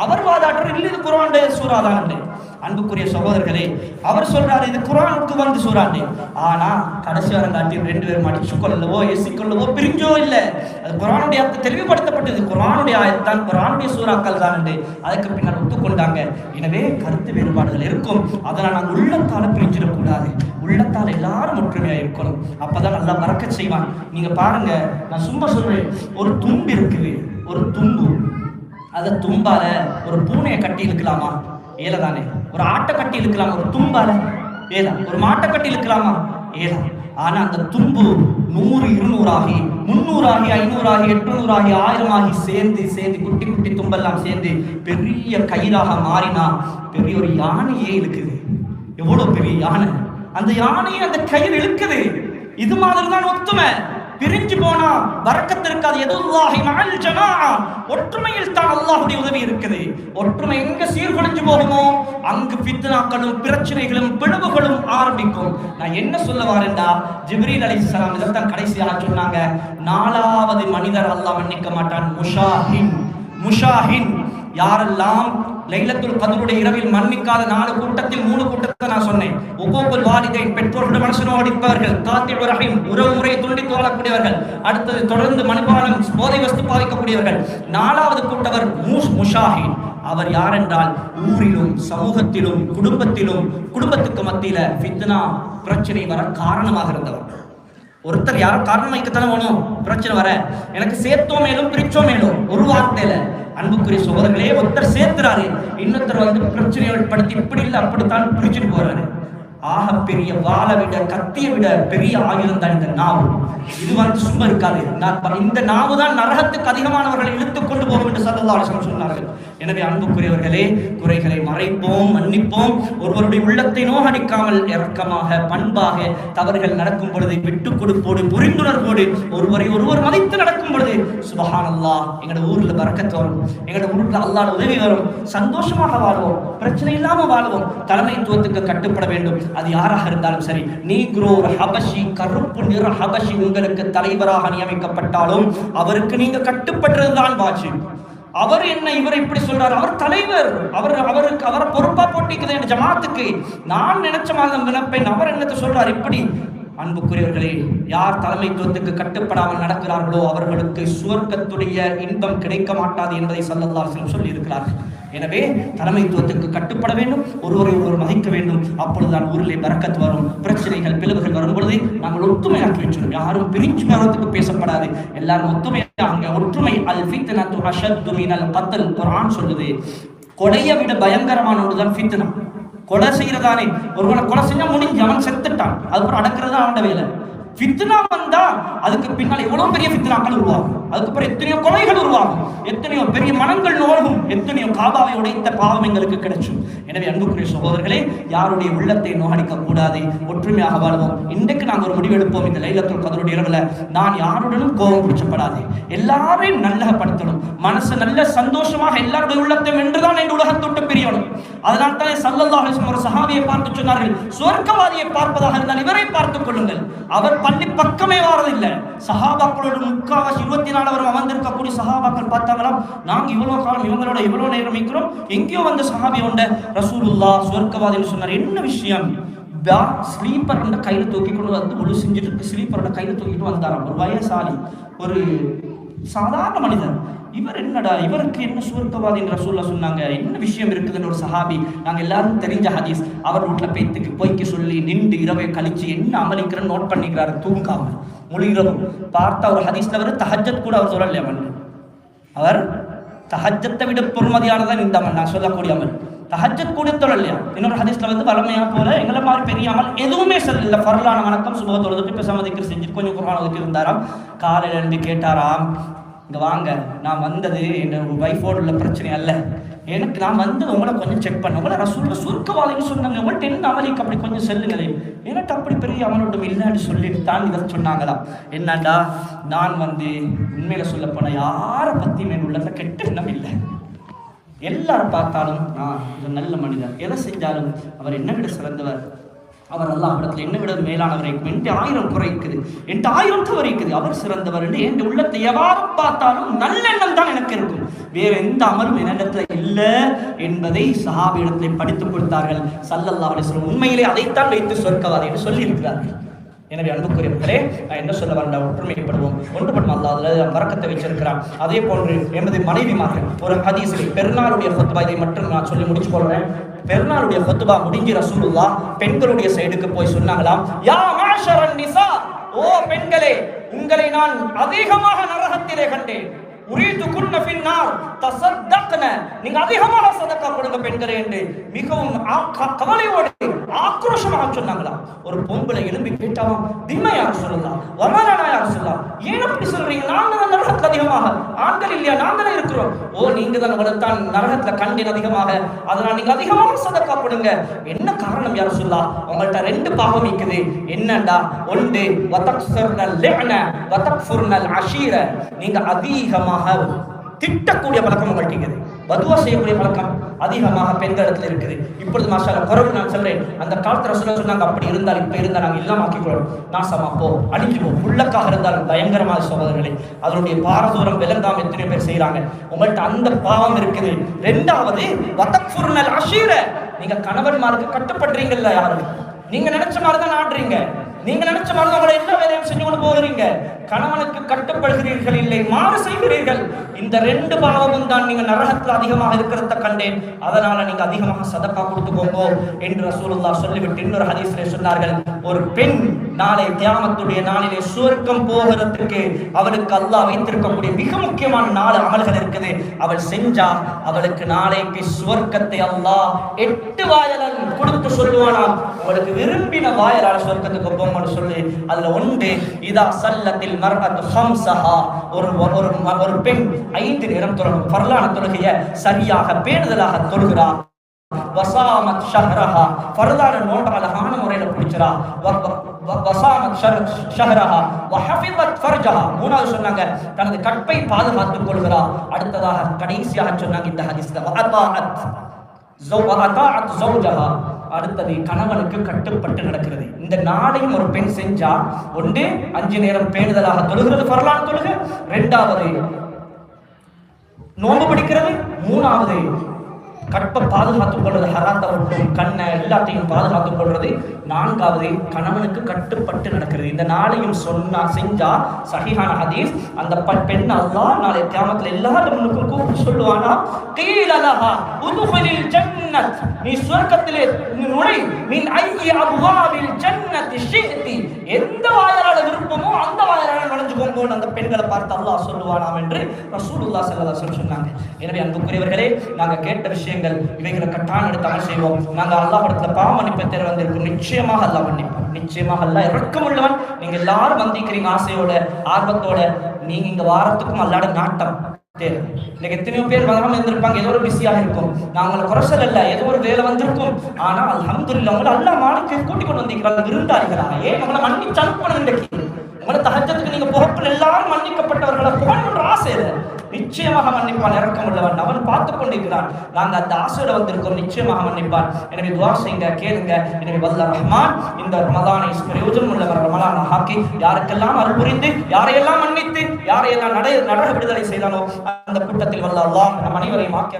அவர் வாதாடுறார், இல்ல இது குர்ஆனுடைய சூறா தான். அன்புக்குரிய சகோதரர்களே, அவர் சொல்றாரு இது குர்ஆனுக்கு வந்து சூறாண்டு. ஆனா கடைசி வரை காட்டி 2 பேரும் அடிச்சு கொள்ளவோ எசிக்கொள்ளவோ பிரிஞ்சோ இல்ல. அது குர்ஆனுடைய அர்த்தம் தெளிவுபடுத்தப்பட்டது, குர்ஆனுடைய ஆயத்தான், குர்ஆனுடைய சூறாக்கள் தான். அதுக்கு பின்னால் ஒத்துக்கொண்டாங்க. எனவே கருத்து வேறுபாடுகள் இருக்கும், அதனால் நாங்கள் உள்ளத்தால பிரிஞ்சிடக்கூடாது. உள்ளத்தால் எல்லாரும் ஒற்றுமையா இருக்கணும். அப்பதான் நல்லா பறக்கச் செய்வான். நீங்க பாருங்க, நான் சும்மா சொல்றேன், ஒரு தும்பு இருக்குது, ஒரு தும்பு, அந்த தும்பால ஒரு பூனையை கட்டி இழுக்கலாமா? ஏலதானே. ஒரு ஆட்டை கட்டி இழுக்கலாமா? ஒரு தும்பால ஏலா. ஒரு மாட்டை கட்டி இழுக்கலாமா? ஏலா. ஆனா அந்த தும்பு 100 200 ஆகி 300 ஆகி 500 ஆகி 800 ஆகி 1000 ஆகி சேர்ந்து குட்டி குட்டி தும்பெல்லாம் சேர்ந்து பெரிய கயிறாக மாறினா பெரிய ஒரு யானையே இழுக்குது. எவ்வளவு பெரிய யானை! அந்த யானையை அந்த கயிறு இழுக்குது. இது மாதிரி தான் ஒத்துமை. பிரிஞ்சு போனா பரக்கத்து இருக்காது. யதுல்லாஹி மஅல் ஜமாஅ, ஒற்றுமையில் தான் அல்லாஹ்வுடைய உதவி இருக்குது. ஒற்றுமை எங்க சீர்குலைஞ்சு போகுமோ அங்கு ஃபித்னாக்களும் பிரச்சனைகளும் பிளவுகளும் ஆரம்பிக்கும். நான் என்ன சொல்ல வரேன்டா, ஜிப்ரீல் அலைஹிஸ்ஸலாம் இதைத்தான் கடைசியாக சொன்னாங்க, 4வது மனிதர் அல்லாஹ் மன்னிக்க மாட்டான். முஷாஹின், யாரெல்லாம் லைலத்துல் கத்ருடைய இரவில் மன்னிக்காத 4 கூட்டத்தில் 3 கூட்டத்தை நான் சொன்னேன். உகூகுல் வாலிதைன், பெற்றோர்களுடைய மனசனோ அடிப்பவர்கள், காத்திபுர் ரஹீம், உறவு முறையை துண்டித்து வாழக்கூடியவர்கள், அடுத்தது தொடர்ந்து மனுபானம் போதை வஸ்து பாதிக்கக்கூடியவர்கள். 4வது கூட்டவர் முஷாஹின். அவர் யார் என்றால், ஊரிலும் சமூகத்திலும் குடும்பத்துக்கு மத்தியில ஃபித்னா பிரச்சனை வர காரணமாக இருந்தவர். ஒருத்தர் யாரும் காரணம் வைக்கத்தானே வேணும் பிரச்சனை வர. எனக்கு சேர்த்தோ மேலும் பிரிச்சோ மேலும் ஒரு வார்த்தையில அன்புக்குரிய சகோதரர்களே, ஒருத்தர் சேர்த்துறாரு, இன்னொருத்தர் வந்து பிரச்சனையை ஏற்படுத்தி இப்படி இல்லை அப்படித்தான் பிரிச்சுட்டு போறாரு. ஆக பெரிய வாளை விட கத்தியை விட பெரிய ஆயுதம் தான் இந்த நாவு. இது வந்து சும்மா இருக்காது. இந்த நாவு தான் நரகத்துக்கு அதிகமானவர்களை இழுத்துக் கொண்டு போகும் என்று ஸல்லல்லாஹு அலைஹி வஸல்லம் சொன்னார்கள். எனவே அன்புக்குரியவர்களே, குறைகளை மறைப்போம், மன்னிப்போம். ஒருவருடைய உள்ளத்தை நோகடிக்காமல் இரக்கமாக பண்பாக தவறுகள் நடக்கும் பொழுது விட்டு கொடுப்போடு புரிந்துணர்வோடு ஒருவரை ஒருவர் மதித்து நடக்கும் பொழுது சுப்ஹானல்லாஹ், எங்களோட ஊர்ல பரக்கத் வரும், எங்களோட ஊர்ல அல்லாஹ்வுடைய உதவி வரும், சந்தோஷமாக வாழ்வோம், பிரச்சனை இல்லாம வாழ்வோம். தலைமைத்துவத்துக்கு கட்டுப்பட வேண்டும். அது யாராக இருந்தாலும் சரி, நீக்ரோ ஹபஷி, கருப்பு நிற ஹபஷி உங்களுக்கு தலைவராக நியமிக்கப்பட்டாலும் அவருக்கு நீங்க கட்டுப்பட்டதுதான் வாஜிப். அவர் என்ன இவர் இப்படி சொல்றாரு, அவர் தலைவர், அவருக்கு அவரை பொறுப்பா போட்டிக்குது என் ஜமாத்துக்கு, நான் நினைச்ச மாதிரி நினைப்பேன், அவர் என்னத்தை சொல்றாரு இப்படி. அன்புக்குரியவர்களே, யார் தலைமைத்துவத்துக்கு கட்டுப்படாமல் நடக்கிறார்களோ அவர்களுக்கு சுவர்க்கத்துடைய இன்பம் கிடைக்க மாட்டாது என்பதை ஸல்லல்லாஹு அலைஹி வஸல்லம் சொல்லி இருக்கிறார்கள். எனவே தலைமைத்துவத்துக்கு கட்டுப்பட வேண்டும், ஒருவரை ஒருவர் மதிக்க வேண்டும். அப்பொழுதுதான் ஊரிலே பரக்கத் வரும். பிரச்சனைகள் பிளவுகள் வரும் பொழுது நாங்கள் ஒற்றுமையாக்கி வச்சிடும். யாரும் பிரிஞ்சு மரத்துக்கு பேசப்படாது, எல்லாரும் ஒற்றுமையாக. ஒற்றுமை அல் ஃபித்னத்து அஷத்து மினல் கத்ல். குர்ஆன் சொல்லுது, கொலையை விட பயங்கரமான ஒன்றுதான் ஃபித்னா. கொலை செய்யறதானே, ஒருவனை கொலை செஞ்சா முடிஞ்சு, அவன் செத்துட்டான், அதுக்கப்புறம் அடக்கிறதா அவனோட வேலை. ஃபித்னா வந்தா அதுக்கு பின்னால் எவ்வளவு பெரிய ஃபித்னாக்கள் உருவாகும், அதுக்கப்புறம் எத்தனையோ கொலைகள் உருவாகும், எத்தனையோ பெரிய மனங்கள் நோகும், எத்தனையோ காபாவை உடைத்த பாவம் எங்களுக்கு கிடைச்சும். எனவே அன்புக்குரிய சகோதரர்களே, யாருடைய உள்ளத்தை நோகடிக்க கூடாது, ஒற்றுமையாக வாழ்வோம். இன்றைக்கு நாங்கள் ஒரு முடிவு எடுப்போம், இந்த லைலத்துல் கத்ருடைய இரவுல நான் யாருடனும் கோபம் பிடிச்சப்படாது, எல்லாரையும் நல்லப்படுத்தணும், மனசு நல்ல சந்தோஷமாக எல்லாருடைய உள்ளத்தையும் என்றுதான் இந்த உலகத்தொட்டு பிரியணும். அதனால் தான் ஸல்லல்லாஹு அலைஹி வஸல்லம் ஒரு சஹாபியை பார்த்து சொன்னார்கள், சொர்க்கவாதியை பார்ப்பதாக இருந்தால் இவரை பார்த்துக் கொள்ளுங்கள், அவர் பள்ளி பக்கமே வாரதில்லை. சஹாபாக்களோட முக்காவாசி 24 அமர்ந்திருக்கக்கூடிய சஹாபாக்கள் பார்த்தாங்களாம், நாங்க இவ்வளவு காலம் இவங்களோட இவ்வளவு நேரம் இருக்கிறோம், எங்கேயோ வந்து சஹாபி உண்ட ரசூலுல்லாஹ் சொர்க்கவாதின்னு சொன்னார். என்ன விஷயம்? ஸ்லீப்பர் கையில தூக்கி கொண்டு வந்து ஒழு செஞ்சுட்டு இருக்கு, ஸ்லீப்பரோட கையில தூக்கிட்டு வந்தாராம். ஒரு வயசாலி, ஒரு சாதாரண மனிதன். இவர் என்னடா, இவருக்கு என்ன சுவர்க்கவாதின்னு ரசூலுல்லாஹ் சொன்னாங்க, என்ன விஷயம் இருக்குதுன்னு ஒரு சஹாபி, நாங்க எல்லாரும் தெரிஞ்ச ஹதீஸ், அவர் வீட்டுல பேத்துக்கு போய்க்கு சொல்லி நின்று இரவை கழிச்சு என்ன அமலிக்கிறன்னு நோட் பண்ணிக்கிறாரு, தூங்காம முழு இரவு. பார்த்தா ஒரு ஹதீஸ்ல அவர் தஹஜ்ஜத் கூட அவர் சொல்லலையா, அவர் தஹஜ்ஜத்தை விட பொறுமதியானதான் இந்த அமல், நான் சொல்லக்கூடிய அமல் தஹஜ்ஜத் கூட சொல்லலையா. இன்னொரு ஹதீஸ்ல வந்து வளமையா போல எங்களை மாதிரி பெரிய அமல் எதுவுமே சொல்லல, ஃபர்லான வணக்கம் சுபஹ தொழுதுட்டு பேசாம திக்ர் செஞ்சு கொஞ்சம் குர்ஆன் ஓதி இருந்தாராம். காலையில இருந்து கேட்டாராம், இங்க வாங்க, நான் வந்தது என்னோட வைஃபோடு உள்ள பிரச்சனை அல்ல, எனக்கு நான் வந்தது உங்களை கொஞ்சம் செக் பண்ண, உங்களை ரசூலுல்லாஹ் சுருக்கவாதின்னு சொன்னாங்க, உங்கள்கிட்ட என்ன அமலிக்கு அப்படி கொஞ்சம் செல்லுங்களே, எனக்கு அப்படி பெரிய அமலோட்டம் இல்லைன்னு சொல்லிட்டு தான் இதை சொன்னாங்களாம். என்னண்டா, நான் வந்து உண்மையில சொல்ல போன யாரை பத்தியும் என் உள்ளத்துல கெட்ட எண்ணம் இல்லை, எல்லாரும் பார்த்தாலும் நான் நல்ல மனிதர், எதை செஞ்சாலும் அவர் என்னை விட சிறந்தவர், அவர் அல்லாஹ்விடத்தில் என்னை விட மேலானவரை, என்கிட்ட 1000 குறை இருக்குது, என்கிட்ட 1000 தவறு இருக்குது, அவர் சிறந்தவர் என்று என் உள்ளத்தை எவ்வாறு பார்த்தாலும் நல்லெண்ணம் தான் எனக்கு இருக்கும், வேற எந்த அமலும் என்னிடத்துல இல்லை என்பதை சஹாபியிடத்தை படித்துக் கொடுத்தார்கள் ஸல்லல்லாஹு அலைஹி வஸல்லம். உண்மையிலே அதைத்தான் வைத்து சொர்க்கவாதி என்று சொல்லி இருக்கிறார்கள். எனவே அன்புக்குரியவர்களே, நான் என்ன சொல்ல வேண்டாம், ஒற்றுமைப்படுவோம், ஒன்றுபடும். அல்லாஹ் அதில் பரக்கத்தை வச்சிருக்கிறான். அதே போன்று எமது மனைவிமார்கள் ஒரு ஹதீஸில் பெருநாளுடைய ஃபத்வா, இதை மட்டும் நான் சொல்லி முடிச்சு கொள்றேன். பெருநாளுடைய ஃபத்வா முடிஞ்சு ரசூலுல்லாஹ் பெண்களுடைய சைடுக்கு போய் சொன்னாங்களாம், யா மாஷரன் நிசா, ஓ பெண்களே, உங்களை நான் அதிகமாக நரகத்திலே கண்டேன், உரீது குன்ன ஃபின்னார் தஸத்தக்ன, நீங்க அதிகமாக சதக்கா கொடுங்க பெண்களே என்று மிகவும் கவலையோடு ஆக்ரோஷமாக சொன்னாங்களாம். ஒரு பொம்பளை எழும்பி கேட்டாலும், திம்மை யார் சொல்லலாம், வமரனா யார் சொல்லலாம், ஏன் அப்படி சொல்றீங்க, நாங்க தான் நரகத்துல அதிகமாக, ஆண்கள் இல்லையா, நாங்க தான் இருக்கிறோம். ஓ, நீங்க தான் உங்களைத்தான் நரகத்துல கண்டேன் அதிகமாக, அதனால் நீங்க அதிகமாக சதக்கா கொடுங்க. என்ன காரணம் யார் சொல்லலாம், உங்கள்கிட்ட 2 பாவம் இருக்குது. என்னண்டா, ஒன்று வதக்ஸர்னல் லிஅன வதக்ஃபுர்னல் அஷீர, நீங்க அதிகமாக திட்டக்கூடிய பழக்கம் உங்கள்கிட்ட இருக்குது, பதுவா செய்யக்கூடிய பழக்கம் அதிகமாக பெண்களிடத்தில் இருக்குது. இப்பொழுது மாஷாஅல்லாஹ் குறவு நான் சொல்றேன், அந்த காலத்துல ரசூலுல்லாஹ் சொன்னாங்க, அப்படி இருந்தால் இப்ப இருந்தால் நாங்கள் எல்லாம் ஆக்கிக்கொள்ளும், நாசமா போ, அழிஞ்சு போ, உள்ளக்காக இருந்தாலும் பயங்கரமான சகோதரர்களே, அதனுடைய பாரதூரம் விளங்காம எத்தனை பேர் செய்யறாங்க. உங்கள்கிட்ட அந்த பாவம் இருக்குது. 2வது வதக்ஃபுர்னல் அஷீர, நீங்க கணவன்மாருக்கு கட்டுப்படுறீங்கல்ல, யாரு நீங்க நினைச்ச மாதிரி தான் ஆடுறீங்க, நீங்க நினைச்ச மாதிரி தான் உங்களை எல்லா வேலையும் செஞ்சு கொண்டு போகிறீங்க, கணவனுக்கு கட்டுப்படுகிறீர்கள் இல்லை, மாறு செய்கிறீர்கள். இந்த 2 பாவமும் தான் நீங்க நரகத்தில் அதிகமாக இருக்கிறத கண்டேன், அதனால நீங்க அதிகமாக சதக்கா கொடுத்துக்கோங்க என்று ரசூலுல்லாஹ் சொல்லிவிட்டு இன்னொரு ஹதீஸிலே சொன்னார்கள், ஒரு பெண் நாளை கியாமத்துடைய நாளிலே சுவர்க்கம் போகிறதுக்கு அவளுக்கு அல்லாஹ் வைத்திருக்கக்கூடிய மிக முக்கியமான 4 அமல்கள் இருக்குது. அவள் செஞ்சா அவளுக்கு நாளைக்கு சுவர்க்கத்தை அல்லாஹ் 8 வாயிலால் கொடுத்து சொல்லுவானாம், அவளுக்கு விரும்பின வாயிலால் சுவர்க்கத்துக்கு போங்கன்னு சொல்லி. அதுல ஒன்று, இதா சல்லத்தில் மர்அத்து ஹம்ஸஹா, ஒரு பெண் 5 நேரம் தொழுகும் ஃபர்லான தொழுகையை சரியாக பேணுதலாக தொழுகிறார். வசாமத் ஷஹ்ரஹா, ஃபர்லான நோன்பை அழகான முறையில் பிடிச்சறா. வசாமத் ஷஹ்ரஹா வஹஃபிதத் ஃபர்ஜஹா, மூணாவது சொன்னாங்க தனது கற்பை பாதுகாத்துக் கொள்கிறார். அடுத்ததாக கடைசியாக சொன்னாங்க இந்த ஹதீஸ்ல வஅதாஅத் ஜௌஜஹா, அடுத்தது கணவனுக்கு கட்டுப்பட்டு நடக்கிறது. இந்த 4ஐயும் ஒரு பெண் செஞ்சா, ஒன்று 5 நேரம் பேணுதலாக தொழுகிறது ஃபர்லான தொழுகை, 2வது நோன்பு பிடிக்கிறது, 3வது கற்பை பாதுகாத்துக் கொள்வது, ஹராத்தை விட்டும் கண்ணை எல்லாத்தையும் பாதுகாத்துக் கொள்வது, 4வது கணவனுக்கு கட்டுப்பட்டு நடக்கிறது. இந்த 4ஐயும் செஞ்சா சஹீஹான ஹதீஸ், அந்த பெண் அல்லாஹ் நாளை கியாமத்தில் எல்லாரும் கூப்பிட்டு சொல்லுவானா, கீல லஹா உதுஹுலில் ஜன்னத், நீ சுவர்க்கத்திலே நுழை, மின் ஐயி அப்வாபில் ஜன்னத்தி ஷிஅதி, எந்த வாயிலால விருப்பமோ அந்த வாயிலால நுழைஞ்சுக்கோங்க அந்த பெண்களை பார்த்து அல்லாஹ் சொல்லுவானாம் என்று ரசூலுல்லாஹ் ஸல்லல்லாஹு அலைஹி வஸல்லம் சொன்னாங்க. எனவே அன்புக்குரியவர்களே, நாங்க கேட்ட விஷயங்கள் இவைகளை கட்டாயம் எடுத்து அமல் செய்வோம். நாங்க அல்லாஹ்விடத்துல பாவ மன்னிப்பை தேட வந்திருக்கோம். நிச்சயமாக அல்லாஹ் மன்னிப்பான், நிச்சயமாக அல்லாஹ் இரக்கமுள்ளவன். நீங்க எல்லாரும் வந்திருக்கிறீங்க ஆசையோட ஆர்வத்தோட, நீங்க இங்க வாரத்துக்கும் அல்லாஹ்வுடைய நாட்டம் தேவை. இன்னைக்கு எத்தனையோ பேர் வராம இருந்திருப்பாங்க, ஏதோ ஒரு பிஸியாக இருக்கும். நாங்களை குறைச்சல் அல்ல, ஏதோ ஒரு வேலை வந்திருக்கும். ஆனா அல்ஹம்துலில்லாஹ் உங்களை அல்லாஹ் மாலிக்கை கூட்டிக் கொண்டு வந்திருக்கிறாங்க, விருந்தாளிகளா. ஏன் உங்களை மன்னிச்சு அனுப்பணும்? இன்றைக்கு உங்களை தஹஜ்ஜுக்கு நீங்க போகப்பட எல்லாரும் மன்னிக்கப்பட்டவர்களை போகணுன்ற ஆசை இல்லை. நிச்சயமாக மன்னிப்பான், இரக்கம் உள்ளவன், அவன் பார்த்துக் கொண்டிருக்கிறான். நாங்க அந்த ஆசையோட வந்திருக்கோம், நிச்சயமாக மன்னிப்பான். எனவே துஆ செய்யுங்க, கேளுங்க. எனவே வல்ல ரஹ்மான் இந்த ரமலானை பிரயோஜனம் உள்ள ரமலானை ஆக்கி, யாருக்கெல்லாம் அருள் புரிந்து, யாரையெல்லாம் மன்னித்து, யாரையெல்லாம் நரக விடுதலை செய்தானோ அந்த கூட்டத்தில் வல்ல அல்லாஹ் நம் அனைவரையும் ஆக்கி